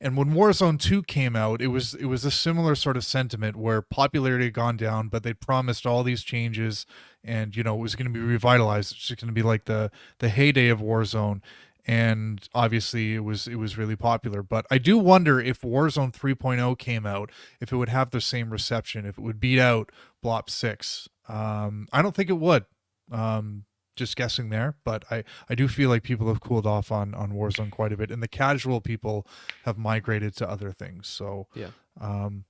And when Warzone 2 came out, it was a similar sort of sentiment where popularity had gone down, but they promised all these changes, and it was going to be revitalized. It's just going to be like the heyday of Warzone. and obviously it was really popular. But I do wonder if Warzone 3.0 came out, if it would have the same reception, if it would beat out Blop 6. I don't think it would. Just guessing there, but I do feel like people have cooled off on Warzone quite a bit, and the casual people have migrated to other things. So Yeah.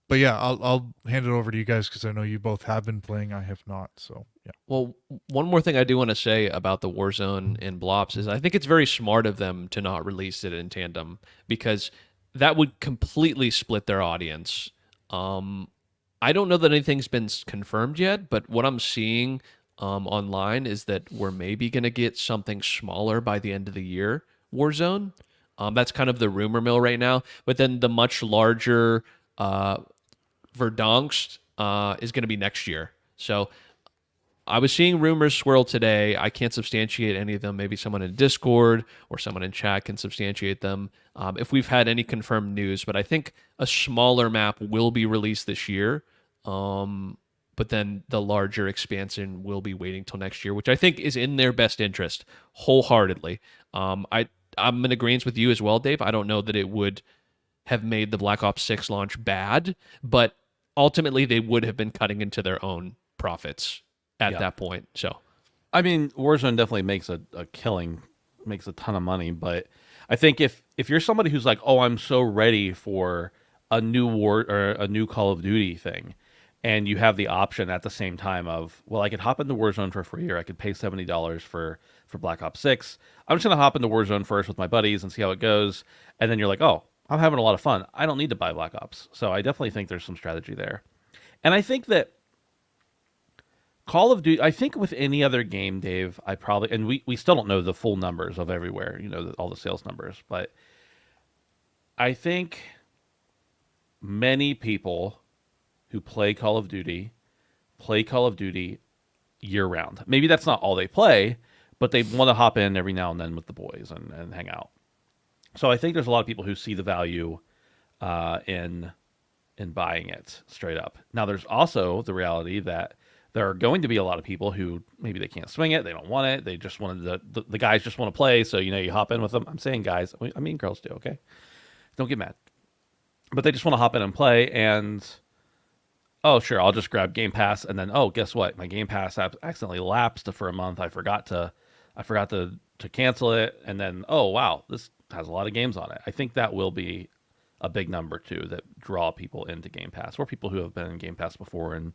but yeah, I'll hand it over to you guys because I know you both have been playing. I have not. So yeah. Well, one more thing I do want to say about the Warzone and Blops is I think it's very smart of them to not release it in tandem, because that would completely split their audience. I don't know that anything's been confirmed yet, but what I'm seeing online is that we're maybe going to get something smaller by the end of the year, Warzone. That's kind of the rumor mill right now. But then the much larger Verdansk is going to be next year. So I was seeing rumors swirl today. I can't substantiate any of them. Maybe someone in Discord or someone in chat can substantiate them if we've had any confirmed news. But I think a smaller map will be released this year. But then the larger expansion will be waiting till next year, which I think is in their best interest wholeheartedly. I'm in agreement with you as well, Dave. I don't know that it would have made the Black Ops 6 launch bad, but ultimately they would have been cutting into their own profits at that point. So, I mean, Warzone definitely makes a killing, makes a ton of money, but I think if you're somebody who's like, oh, I'm so ready for a new war or a new Call of Duty thing, and you have the option at the same time of, well, I could hop into Warzone for free, or I could pay $70 for Black Ops 6. I'm just going to hop into Warzone first with my buddies and see how it goes. And then you're like, oh, I'm having a lot of fun. I don't need to buy Black Ops. So I definitely think there's some strategy there. And I think that Call of Duty, I think with any other game, Dave, I probably, and we still don't know the full numbers of everywhere, all the sales numbers, but I think many people who play Call of Duty year round. Maybe that's not all they play, but they want to hop in every now and then with the boys and hang out. So I think there's a lot of people who see the value in buying it straight up. Now there's also the reality that there are going to be a lot of people who maybe they can't swing it, they don't want it, they just wanted the guys just want to play, so you hop in with them. I'm saying guys, I mean girls too, okay? Don't get mad. But they just want to hop in and play, and oh, sure, I'll just grab Game Pass, and then, oh, guess what? My Game Pass app accidentally lapsed for a month. I forgot to cancel it, and then, oh, wow, this has a lot of games on it. I think that will be a big number, too, that draw people into Game Pass, or people who have been in Game Pass before and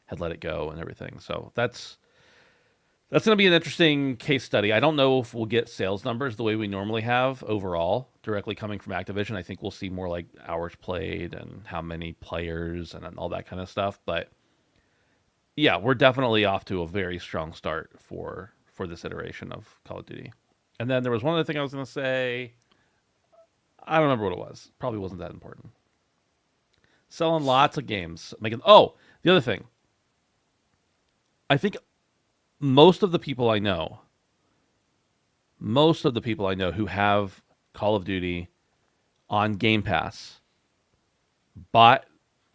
had let it go and everything. So that's going to be an interesting case study. I don't know if we'll get sales numbers the way we normally have overall, directly coming from Activision. I think we'll see more like hours played and how many players and all that kind of stuff. But yeah, we're definitely off to a very strong start for this iteration of Call of Duty. And then there was one other thing I was going to say. I don't remember what it was. Probably wasn't that important. Selling lots of games. The other thing. I think most of the people I know who have Call of Duty on Game Pass bought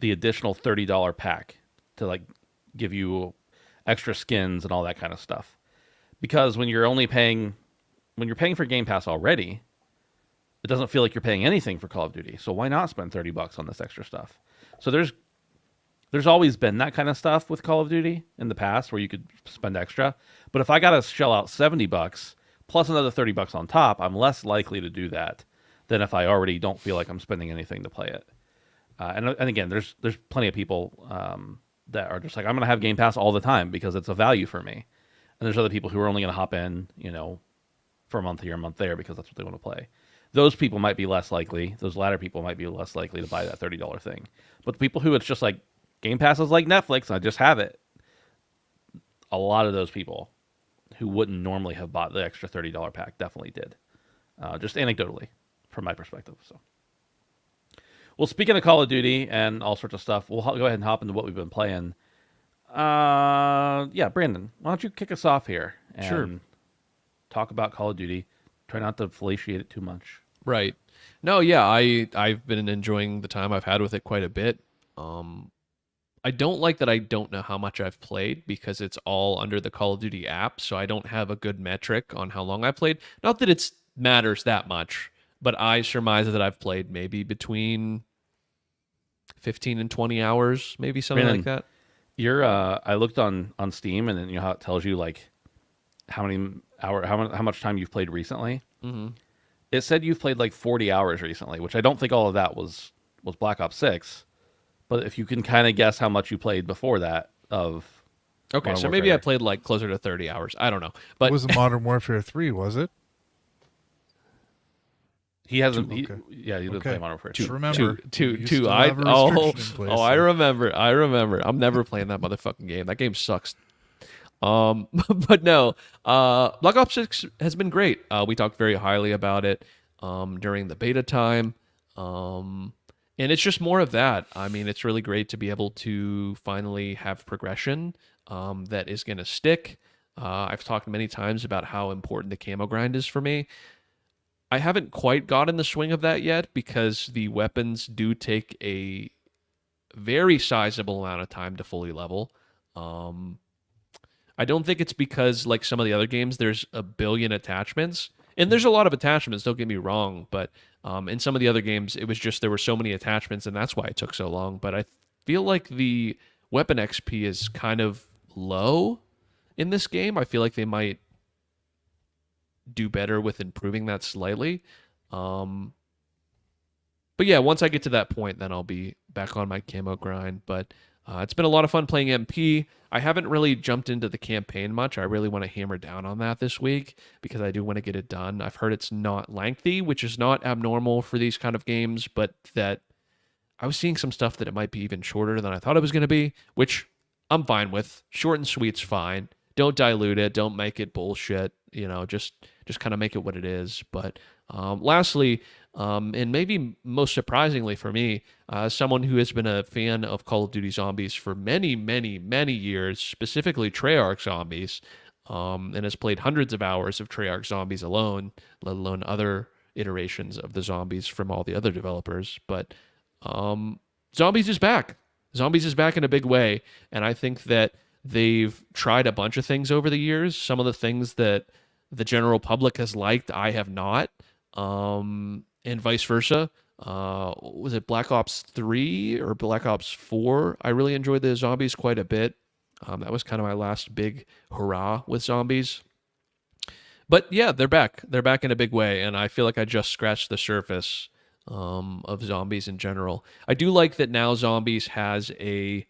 the additional $30 pack to give you extra skins and all that kind of stuff. Because when you're paying for Game Pass already, it doesn't feel like you're paying anything for Call of Duty. So why not spend $30 on this extra stuff? So there's always been that kind of stuff with Call of Duty in the past where you could spend extra. But if I got to shell out $70 plus another $30 on top, I'm less likely to do that than if I already don't feel like I'm spending anything to play it. And again, there's plenty of people that are just like, I'm going to have Game Pass all the time because it's a value for me. And there's other people who are only going to hop in, for a month here, a month there because that's what they want to play. Those people might be less likely. Those latter people might be less likely to buy that $30 thing. But the people who it's just like, Game Pass is like Netflix, and I just have it. A lot of those people who wouldn't normally have bought the extra $30 pack definitely did. Just anecdotally, from my perspective. So, well, speaking of Call of Duty and all sorts of stuff, we'll go ahead and hop into what we've been playing. Yeah, Brandon, why don't you kick us off here and talk about Call of Duty? Try not to fellatiate it too much. Right. No, yeah, I've been enjoying the time I've had with it quite a bit. I don't like that I don't know how much I've played because it's all under the Call of Duty app, so I don't have a good metric on how long I played. Not that it's matters that much. But I surmise that I've played maybe between 15 and 20 hours, maybe something like Brandon, that. You're I looked on Steam, and then you know how it tells you like how much time you've played recently. Hmm. It said you've played like 40 hours recently, which I don't think all of that was Black Ops 6. But if you can kind of guess how much you played before that of Okay, Modern so maybe I Warfare. played like closer to 30 hours. I don't know. It But wasn't Modern Warfare 3, was it? He hasn't. Okay. Yeah, he didn't Okay. play Modern Warfare. Just 2. remember. two. you Two. still I have a restriction in place, I so- remember. I remember. I'm never playing that motherfucking game. That game sucks. But no. Black Ops 6 has been great. We talked very highly about it during the beta time. And it's just more of that. I mean, it's really great to be able to finally have progression that is going to stick. I've talked many times about how important the camo grind is for me. I haven't quite gotten the swing of that yet because the weapons do take a very sizable amount of time to fully level. I don't think it's because, like some of the other games, there's a billion attachments. And there's a lot of attachments, don't get me wrong. But in some of the other games, it was just there were so many attachments, and that's why it took so long. But I feel like the weapon XP is kind of low in this game. I feel like they might do better with improving that slightly. But yeah, once I get to that point, then I'll be back on my camo grind. But it's been a lot of fun playing MP. I haven't really jumped into the campaign much. I really want to hammer down on that this week because I do want to get it done. I've heard it's not lengthy, which is not abnormal for these kind of games, but that I was seeing some stuff that it might be even shorter than I thought it was going to be, which I'm fine with. Short and sweet's fine. Don't dilute it. Don't make it bullshit. You know, just kind of make it what it is. But lastly, and maybe most surprisingly for me, someone who has been a fan of Call of Duty Zombies for many, many, many years, specifically Treyarch Zombies, and has played hundreds of hours of Treyarch Zombies alone, let alone other iterations of the zombies from all the other developers. But Zombies is back. Zombies is back in a big way, and I think that they've tried a bunch of things over the years. Some of the things that the general public has liked, I have not, and vice versa. Was it Black Ops 3 or Black Ops 4? I really enjoyed the zombies quite a bit. That was kind of my last big hurrah with zombies. But yeah, they're back. They're back in a big way, and I feel like I just scratched the surface of zombies in general. I do like that now zombies has a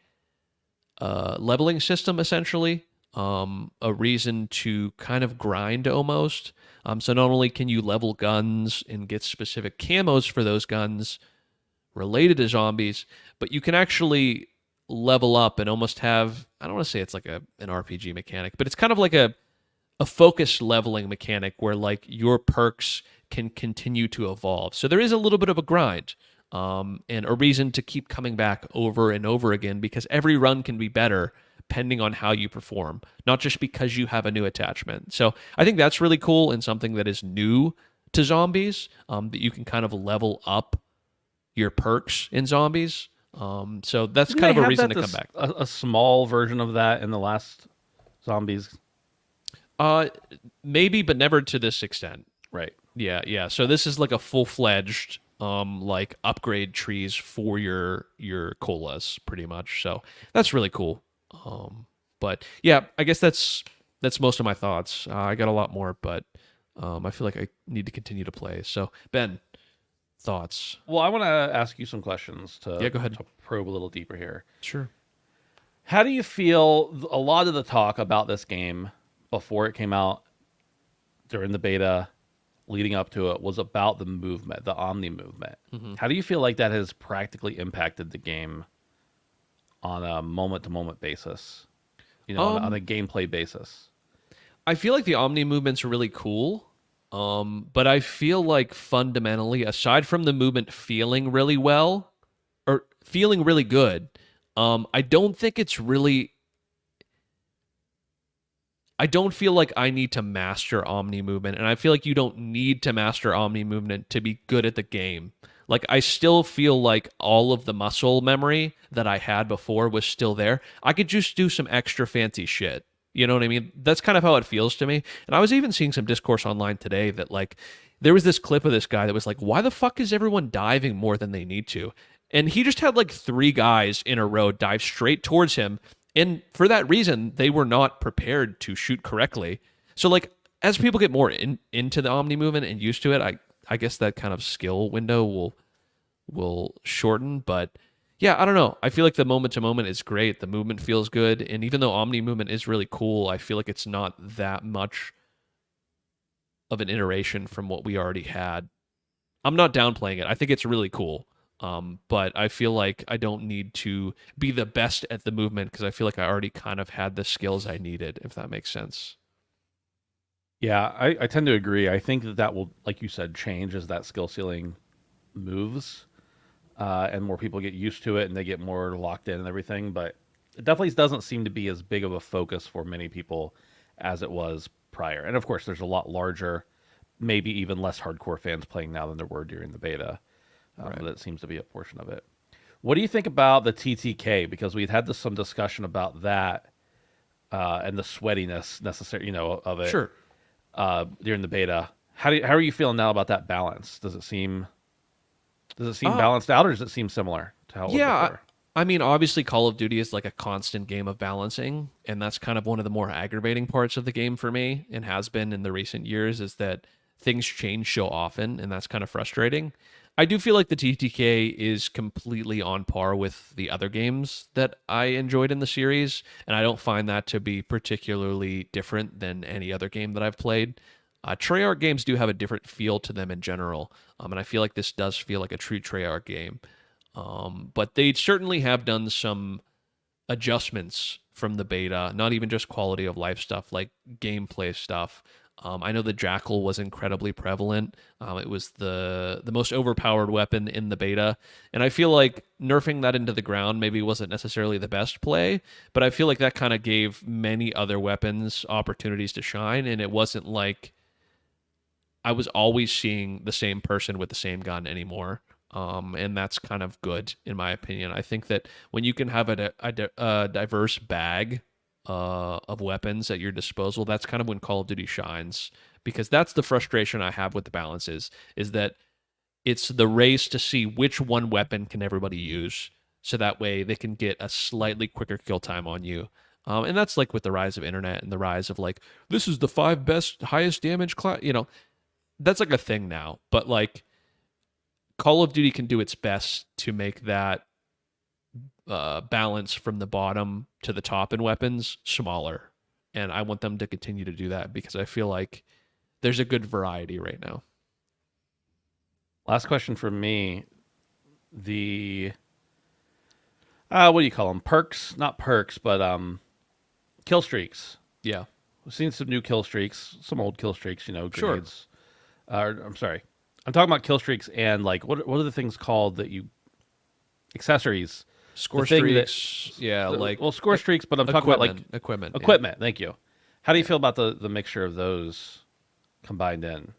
leveling system, essentially, a reason to kind of grind almost. So not only can you level guns and get specific camos for those guns related to zombies, but you can actually level up and almost have, I don't want to say it's like an RPG mechanic, but it's kind of like a focused leveling mechanic where like your perks can continue to evolve. So there is a little bit of a grind. And a reason to keep coming back over and over again because every run can be better depending on how you perform, not just because you have a new attachment. So I think that's really cool and something that is new to zombies, that you can kind of level up your perks in zombies. So that's Didn't kind of they a have reason that to come back. A small version of that in the last Zombies. Maybe, but never to this extent. Right. Yeah. So this is like a full-fledged like upgrade trees for your colas pretty much. So that's really cool. But yeah, I guess that's most of my thoughts. I got a lot more, but I feel like I need to continue to play. So Ben, thoughts? Well, I want to ask you some questions to Yeah, go ahead. to probe a little deeper here. Sure. How do you feel a lot of the talk about this game before it came out during the beta leading up to it was about the movement, the Omni movement. Mm-hmm. How do you feel like that has practically impacted the game on a moment-to-moment basis? You know, on a gameplay basis. I feel like the Omni movements are really cool. But I feel like fundamentally, aside from the movement feeling really well or feeling really good, I don't think it's really. I don't feel like I need to master Omni movement, and I feel like you don't need to master Omni movement to be good at the game. Like, I still feel like all of the muscle memory that I had before was still there. I could just do some extra fancy shit. You know what I mean? That's kind of how it feels to me. And I was even seeing some discourse online today that, like, there was this clip of this guy that was like, why the fuck is everyone diving more than they need to? And he just had like 3 guys in a row dive straight towards him. And for that reason, they were not prepared to shoot correctly. So like as people get more into the Omni movement and used to it, I guess that kind of skill window will shorten. But yeah, I don't know. I feel like the moment to moment is great. The movement feels good. And even though Omni movement is really cool, I feel like it's not that much of an iteration from what we already had. I'm not downplaying it. I think it's really cool. But I feel like I don't need to be the best at the movement because I feel like I already kind of had the skills I needed, if that makes sense. Yeah, I tend to agree. I think that will, like you said, change as that skill ceiling moves, and more people get used to it and they get more locked in and everything. But it definitely doesn't seem to be as big of a focus for many people as it was prior. And of course, there's a lot larger, maybe even less hardcore fans playing now than there were during the beta. Right. But it seems to be a portion of it. What do you think about the TTK? Because we'd had some discussion about that and the sweatiness necessary, of it. Sure. During the beta. How are you feeling now about that balance? Does it seem balanced out, or does it seem similar to how it was before? I mean, obviously, Call of Duty is like a constant game of balancing, and that's kind of one of the more aggravating parts of the game for me, and has been in the recent years, is that things change so often, and that's kind of frustrating. I do feel like the TTK is completely on par with the other games that I enjoyed in the series, and I don't find that to be particularly different than any other game that I've played. Treyarch games do have a different feel to them in general, and I feel like this does feel like a true Treyarch game. But they certainly have done some adjustments from the beta, not even just quality of life stuff, like gameplay stuff. I know the Jackal was incredibly prevalent. It was the most overpowered weapon in the beta, and I feel like nerfing that into the ground maybe wasn't necessarily the best play, but I feel like that kind of gave many other weapons opportunities to shine, and it wasn't like I was always seeing the same person with the same gun anymore. And that's kind of good, in my opinion. I think that when you can have a diverse bag of weapons at your disposal, that's kind of when Call of Duty shines, because that's the frustration I have with the balances, is that it's the race to see which one weapon can everybody use, so that way they can get a slightly quicker kill time on you. And that's like with the rise of internet and the rise of like, this is the 5 best highest damage class, that's like a thing now. But like Call of Duty can do its best to make that balance from the bottom to the top in weapons smaller, and I want them to continue to do that because I feel like there's a good variety right now. Last question from me. The what do you call them? Perks? Not perks, but kill streaks. Yeah, We've seen some new kill streaks, some old kill streaks. Sure. Grenades. I'm sorry. I'm talking about kill streaks and like what are the things called that you accessories? score The thing streaks. Score streaks, but I'm talking about like equipment. equipment. Thank you. How do you feel about the mixture of those combined in?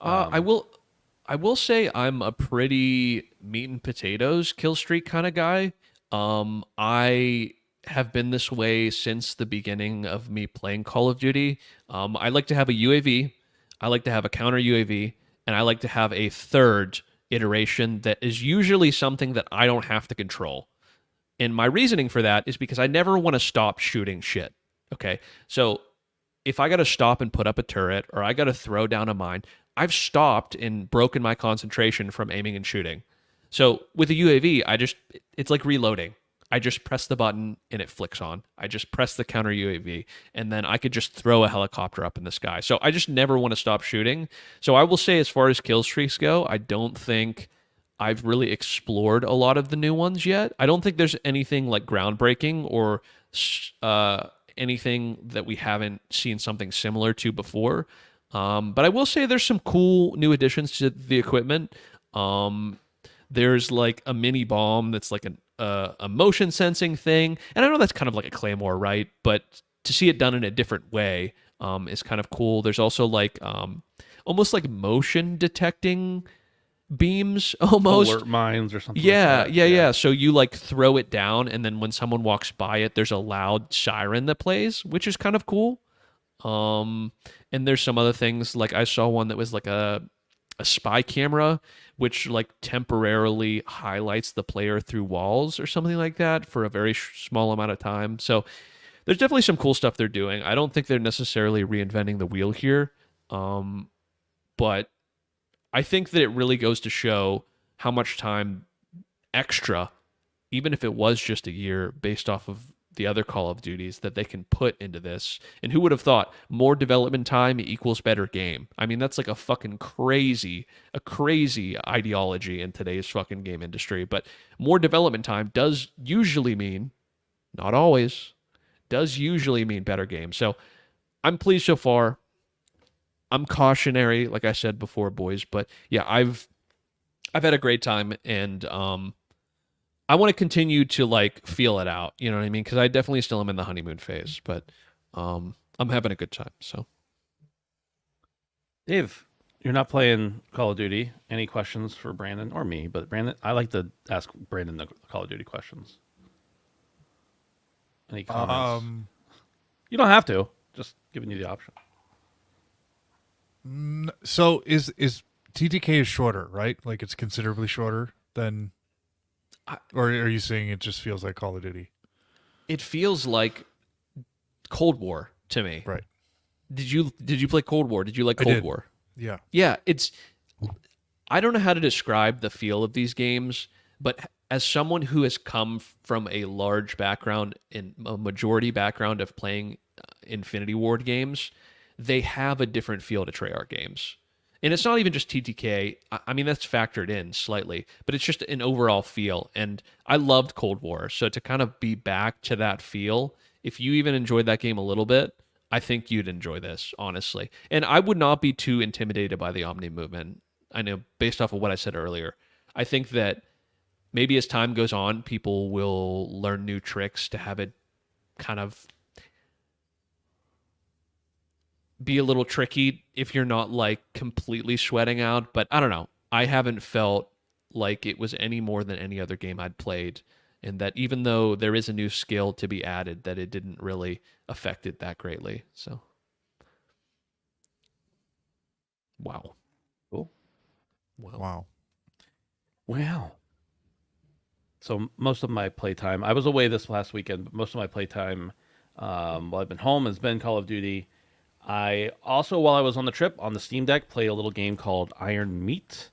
I will say I'm a pretty meat and potatoes kill streak kind of guy. I have been this way since the beginning of me playing Call of Duty. I like to have a UAV, I like to have a counter UAV, and I like to have a third iteration that is usually something that I don't have to control. And my reasoning for that is because I never want to stop shooting shit. Okay. So if I got to stop and put up a turret, or I got to throw down a mine, I've stopped and broken my concentration from aiming and shooting. So with a UAV, it's like reloading. I just press the button and it flicks on. I just press the counter UAV, and then I could just throw a helicopter up in the sky. So I just never want to stop shooting. So I will say, as far as kill streaks go, I don't think I've really explored a lot of the new ones yet. I don't think there's anything like groundbreaking or anything that we haven't seen something similar to before. But I will say there's some cool new additions to the equipment. There's like a mini bomb that's like a motion sensing thing. And I know that's kind of like a claymore, right? But to see it done in a different way is kind of cool. There's also like almost like motion detecting beams almost. Alert mines or something. Yeah, like that. yeah. So you like throw it down, and then when someone walks by it, there's a loud siren that plays, which is kind of cool. And there's some other things, like I saw one that was like a a spy camera, which like temporarily highlights the player through walls or something like that for a very small amount of time. So there's definitely some cool stuff they're doing. I don't think they're necessarily reinventing the wheel here, but I think that it really goes to show how much time extra, even if it was just a year based off of the other Call of Duties, that they can put into this. And who would have thought more development time equals better game? I mean, that's like a crazy ideology in today's fucking game industry. But more development time does usually mean, not always, does usually mean better games. So I'm pleased so far. I'm cautionary, like I said before, boys. But yeah, I've had a great time, and I want to continue to like feel it out. You know what I mean? Because I definitely still am in the honeymoon phase, but I'm having a good time. So, Dave, you're not playing Call of Duty. Any questions for Brandon or me? But Brandon, I like to ask Brandon the Call of Duty questions. Any comments? You don't have to. Just giving you the option. So is TTK is shorter, right? Like it's considerably shorter than, or are you saying it just feels like Call of Duty? it feels like Cold War to me. Right. Did you play Cold War? Did you like I Cold did. War? Yeah. Yeah, I don't know how to describe the feel of these games, but as someone who has come from a large background, in a majority background of playing Infinity Ward games, they have a different feel to Treyarch games. And it's not even just TTK. I mean, that's factored in slightly, but it's just an overall feel. And I loved Cold War. So to kind of be back to that feel, if you even enjoyed that game a little bit, I think you'd enjoy this, honestly. And I would not be too intimidated by the Omni movement. I know based off of what I said earlier. I think that maybe as time goes on, people will learn new tricks to have it kind of be a little tricky if you're not like completely sweating out. But I don't know. I haven't felt like it was any more than any other game I'd played. And that even though there is a new skill to be added, that it didn't really affect it that greatly. So, wow. Cool. Wow. Wow. So most of my playtime, I was away this last weekend, but most of my playtime while I've been home has been Call of Duty. I also, while I was on the trip on the Steam Deck, played a little game called Iron Meat.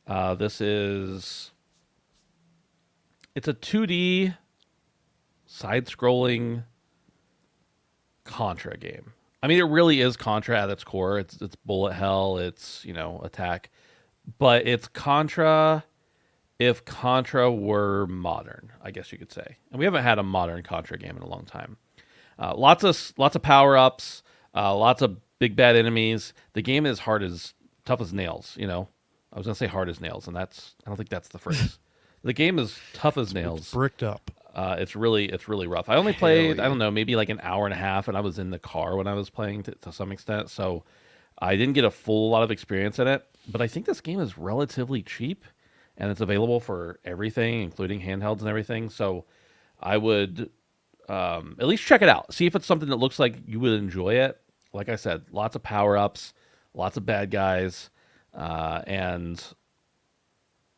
It's a 2D side-scrolling Contra game. I mean, it really is Contra at its core. It's bullet hell. It's, attack. But it's Contra if Contra were modern, I guess you could say. And we haven't had a modern Contra game in a long time. Lots of power-ups, lots of big bad enemies. The game is tough as nails, I was going to say hard as nails, and I don't think that's the phrase. The game is tough as nails. It's bricked up. It's really rough. I only played, I don't know, maybe like an hour and a half, and I was in the car when I was playing to some extent, so I didn't get a full lot of experience in it. But I think this game is relatively cheap, and it's available for everything, including handhelds and everything. So I would at least check it out. See if it's something that looks like you would enjoy it. Like I said, lots of power-ups, lots of bad guys, and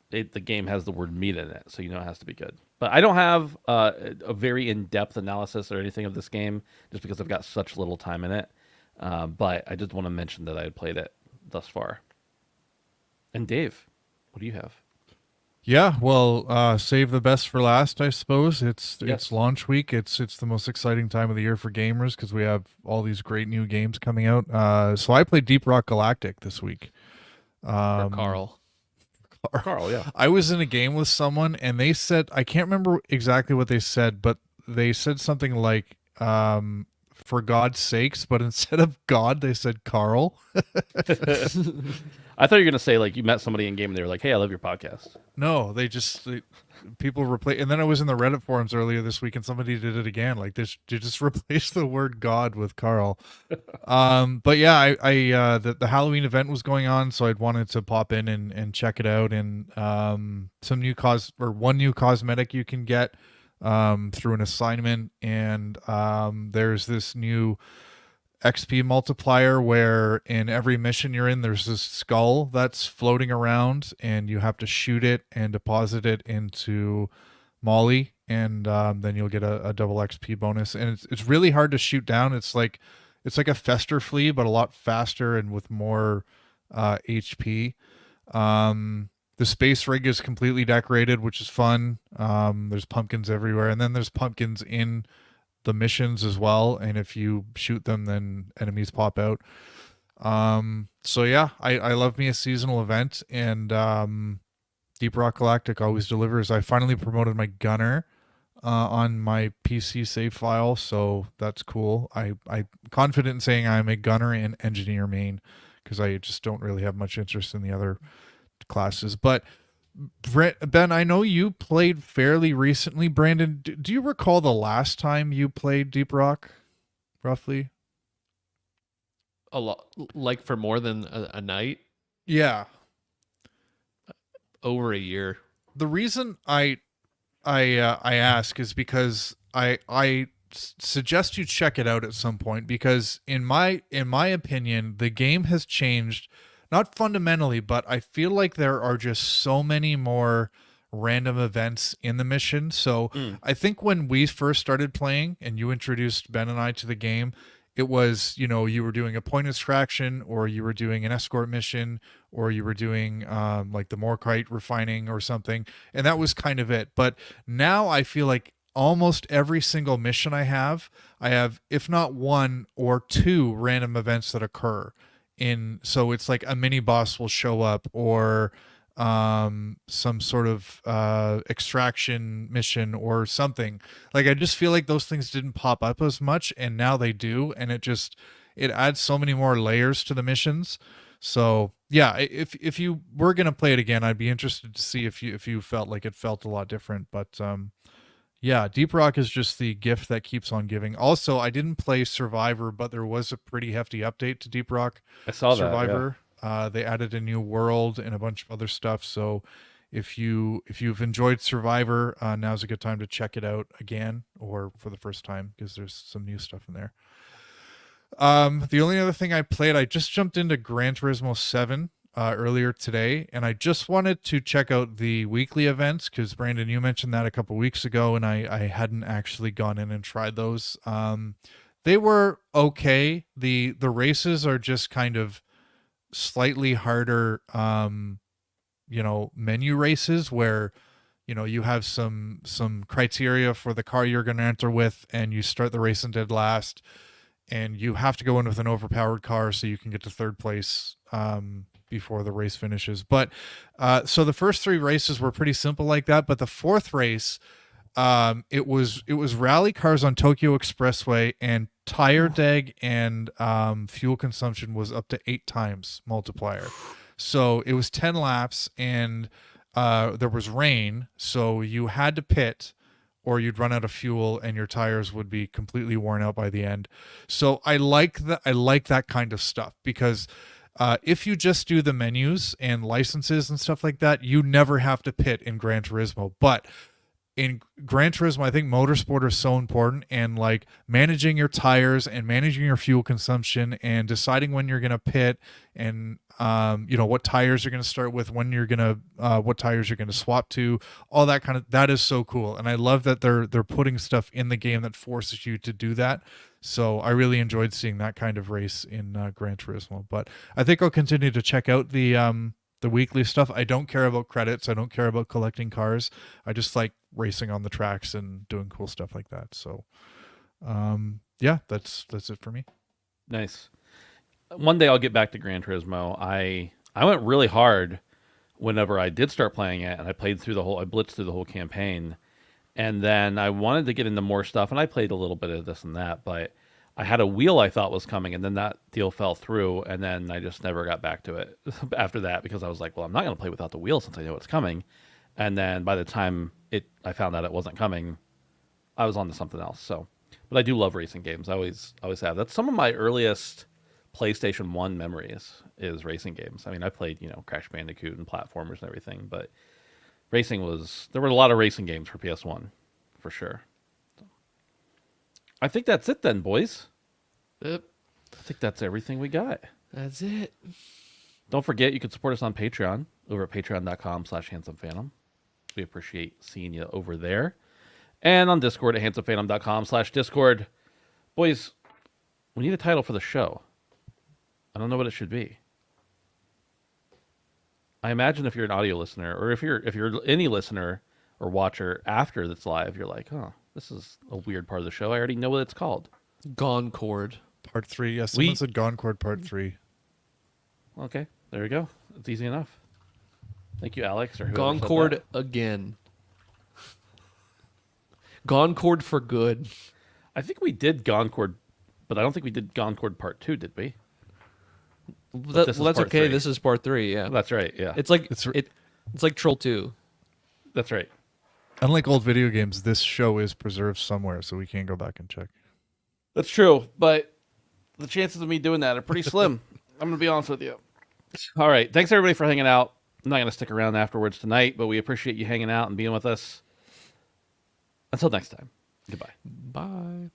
the game has the word meat in it, so it has to be good. But I don't have a very in-depth analysis or anything of this game, just because I've got such little time in it. But I just want to mention that I had played it thus far. And Dave, what do you have? Yeah, well, save the best for last, I suppose. It's Yes. launch week. It's the most exciting time of the year for gamers because we have all these great new games coming out. So I played Deep Rock Galactic this week. Or Carl. Carl, yeah. I was in a game with someone and they said, I can't remember exactly what they said, but they said something like, for God's sakes, but instead of God, they said Carl. I thought you were going to say, like, you met somebody in game and they were like, hey, I love your podcast. No, people replace. And then I was in the Reddit forums earlier this week and somebody did it again. Like this, you just replace the word God with Carl. But yeah, the Halloween event was going on, so I'd wanted to pop in and check it out. And one new cosmetic you can get through an assignment. And there's this new XP multiplier where in every mission you're in, there's this skull that's floating around, and you have to shoot it and deposit it into Molly, and then you'll get a double XP bonus. And it's really hard to shoot down. It's like a fester flea, but a lot faster and with more HP. The space rig is completely decorated, which is fun. There's pumpkins everywhere, and then there's pumpkins in the missions as well. And if you shoot them, then enemies pop out. So yeah, I love me a seasonal event, and Deep Rock Galactic always delivers. I finally promoted my gunner on my PC save file, so that's cool. I'm confident in saying I'm a gunner and engineer main, because I just don't really have much interest in the other classes. But Ben, I know you played fairly recently. Brandon, do you recall the last time you played Deep Rock, roughly? A lot, like for more than a night, Yeah. over a year. The reason I ask is because I suggest you check it out at some point, because in my opinion, the game has changed, not fundamentally, but I feel like there are just so many more random events in the mission. So I think when we first started playing and you introduced Ben and I to the game, it was, you were doing a point extraction, or you were doing an escort mission, or you were doing like the Morkite refining or something. And that was kind of it. But now I feel like almost every single mission I have, if not one or two random events that occur in. So it's like a mini boss will show up, or some sort of extraction mission or something. Like, I just feel like those things didn't pop up as much, and now they do, and it adds so many more layers to the missions. So yeah, if you were gonna play it again, I'd be interested to see if you felt like it felt a lot different. But yeah, Deep Rock is just the gift that keeps on giving. Also, I didn't play Survivor, but there was a pretty hefty update to Deep Rock. I saw Survivor. They added a new world and a bunch of other stuff. So if you've enjoyed Survivor, now's a good time to check it out again, or for the first time, because there's some new stuff in there. The only other thing I played, I just jumped into Gran Turismo 7 earlier today, and I just wanted to check out the weekly events, because Brandon, you mentioned that a couple weeks ago, and I hadn't actually gone in and tried those. They were okay. The races are just kind of slightly harder menu races, where you have some criteria for the car you're going to enter with, and you start the race in dead last, and you have to go in with an overpowered car so you can get to third place before the race finishes. But so the first three races were pretty simple like that, but the fourth race, it was rally cars on Tokyo Expressway, and tire deg and fuel consumption was up to 8 times multiplier. So it was 10 laps, and there was rain, so you had to pit, or you'd run out of fuel and your tires would be completely worn out by the end. So I like that kind of stuff, because if you just do the menus and licenses and stuff like that, you never have to pit in Gran Turismo. But in Gran Turismo, I think motorsport is so important, and like managing your tires and managing your fuel consumption and deciding when you're going to pit, and what tires you're going to start with, when you're going to what tires you're going to swap to, all that is so cool. And I love that they're putting stuff in the game that forces you to do that. So I really enjoyed seeing that kind of race in Gran Turismo. But I think I'll continue to check out the weekly stuff. I don't care about credits. I don't care about collecting cars. I just like racing on the tracks and doing cool stuff like that. So yeah, that's it for me. Nice. One day I'll get back to Gran Turismo. I went really hard whenever I did start playing it, and I blitzed through the whole campaign. And then I wanted to get into more stuff, and I played a little bit of this and that, but I had a wheel I thought was coming, and then that deal fell through, and then I just never got back to it after that, because I was like, well, I'm not going to play without the wheel since I know it's coming. And then by the time I found out it wasn't coming, I was on to something else. So, but I do love racing games. I always have. That's some of my earliest PlayStation 1 memories is racing games. I mean, I played, Crash Bandicoot and platformers and everything, but there were a lot of racing games for PS1 for sure. I think that's it then, boys. Yep. I think that's everything we got. That's it. Don't forget, you can support us on Patreon over at patreon.com/handsomephantom. We appreciate seeing you over there. And on Discord at handsomephantom.com/Discord. Boys, we need a title for the show. I don't know what it should be. I imagine if you're an audio listener, or if you're any listener or watcher after that's live, you're like, oh, this is a weird part of the show. I already know what it's called. Concord. Part 3. Yes, someone said Concord Part 3. Okay, there we go. It's easy enough. Thank you, Alex. Or whoever said Concord that. again. Concord for good. I think we did Concord, but I don't think we did Concord Part 2, did we? Well, this is that's part okay. 3. This is part 3. Yeah, That's right, yeah. it's like It's- it's like Troll 2. That's right. Unlike old video games, this show is preserved somewhere, so we can't go back and check. That's true, but the chances of me doing that are pretty slim. I'm going to be honest with you. All right. Thanks, everybody, for hanging out. I'm not going to stick around afterwards tonight, but we appreciate you hanging out and being with us. Until next time, goodbye. Bye.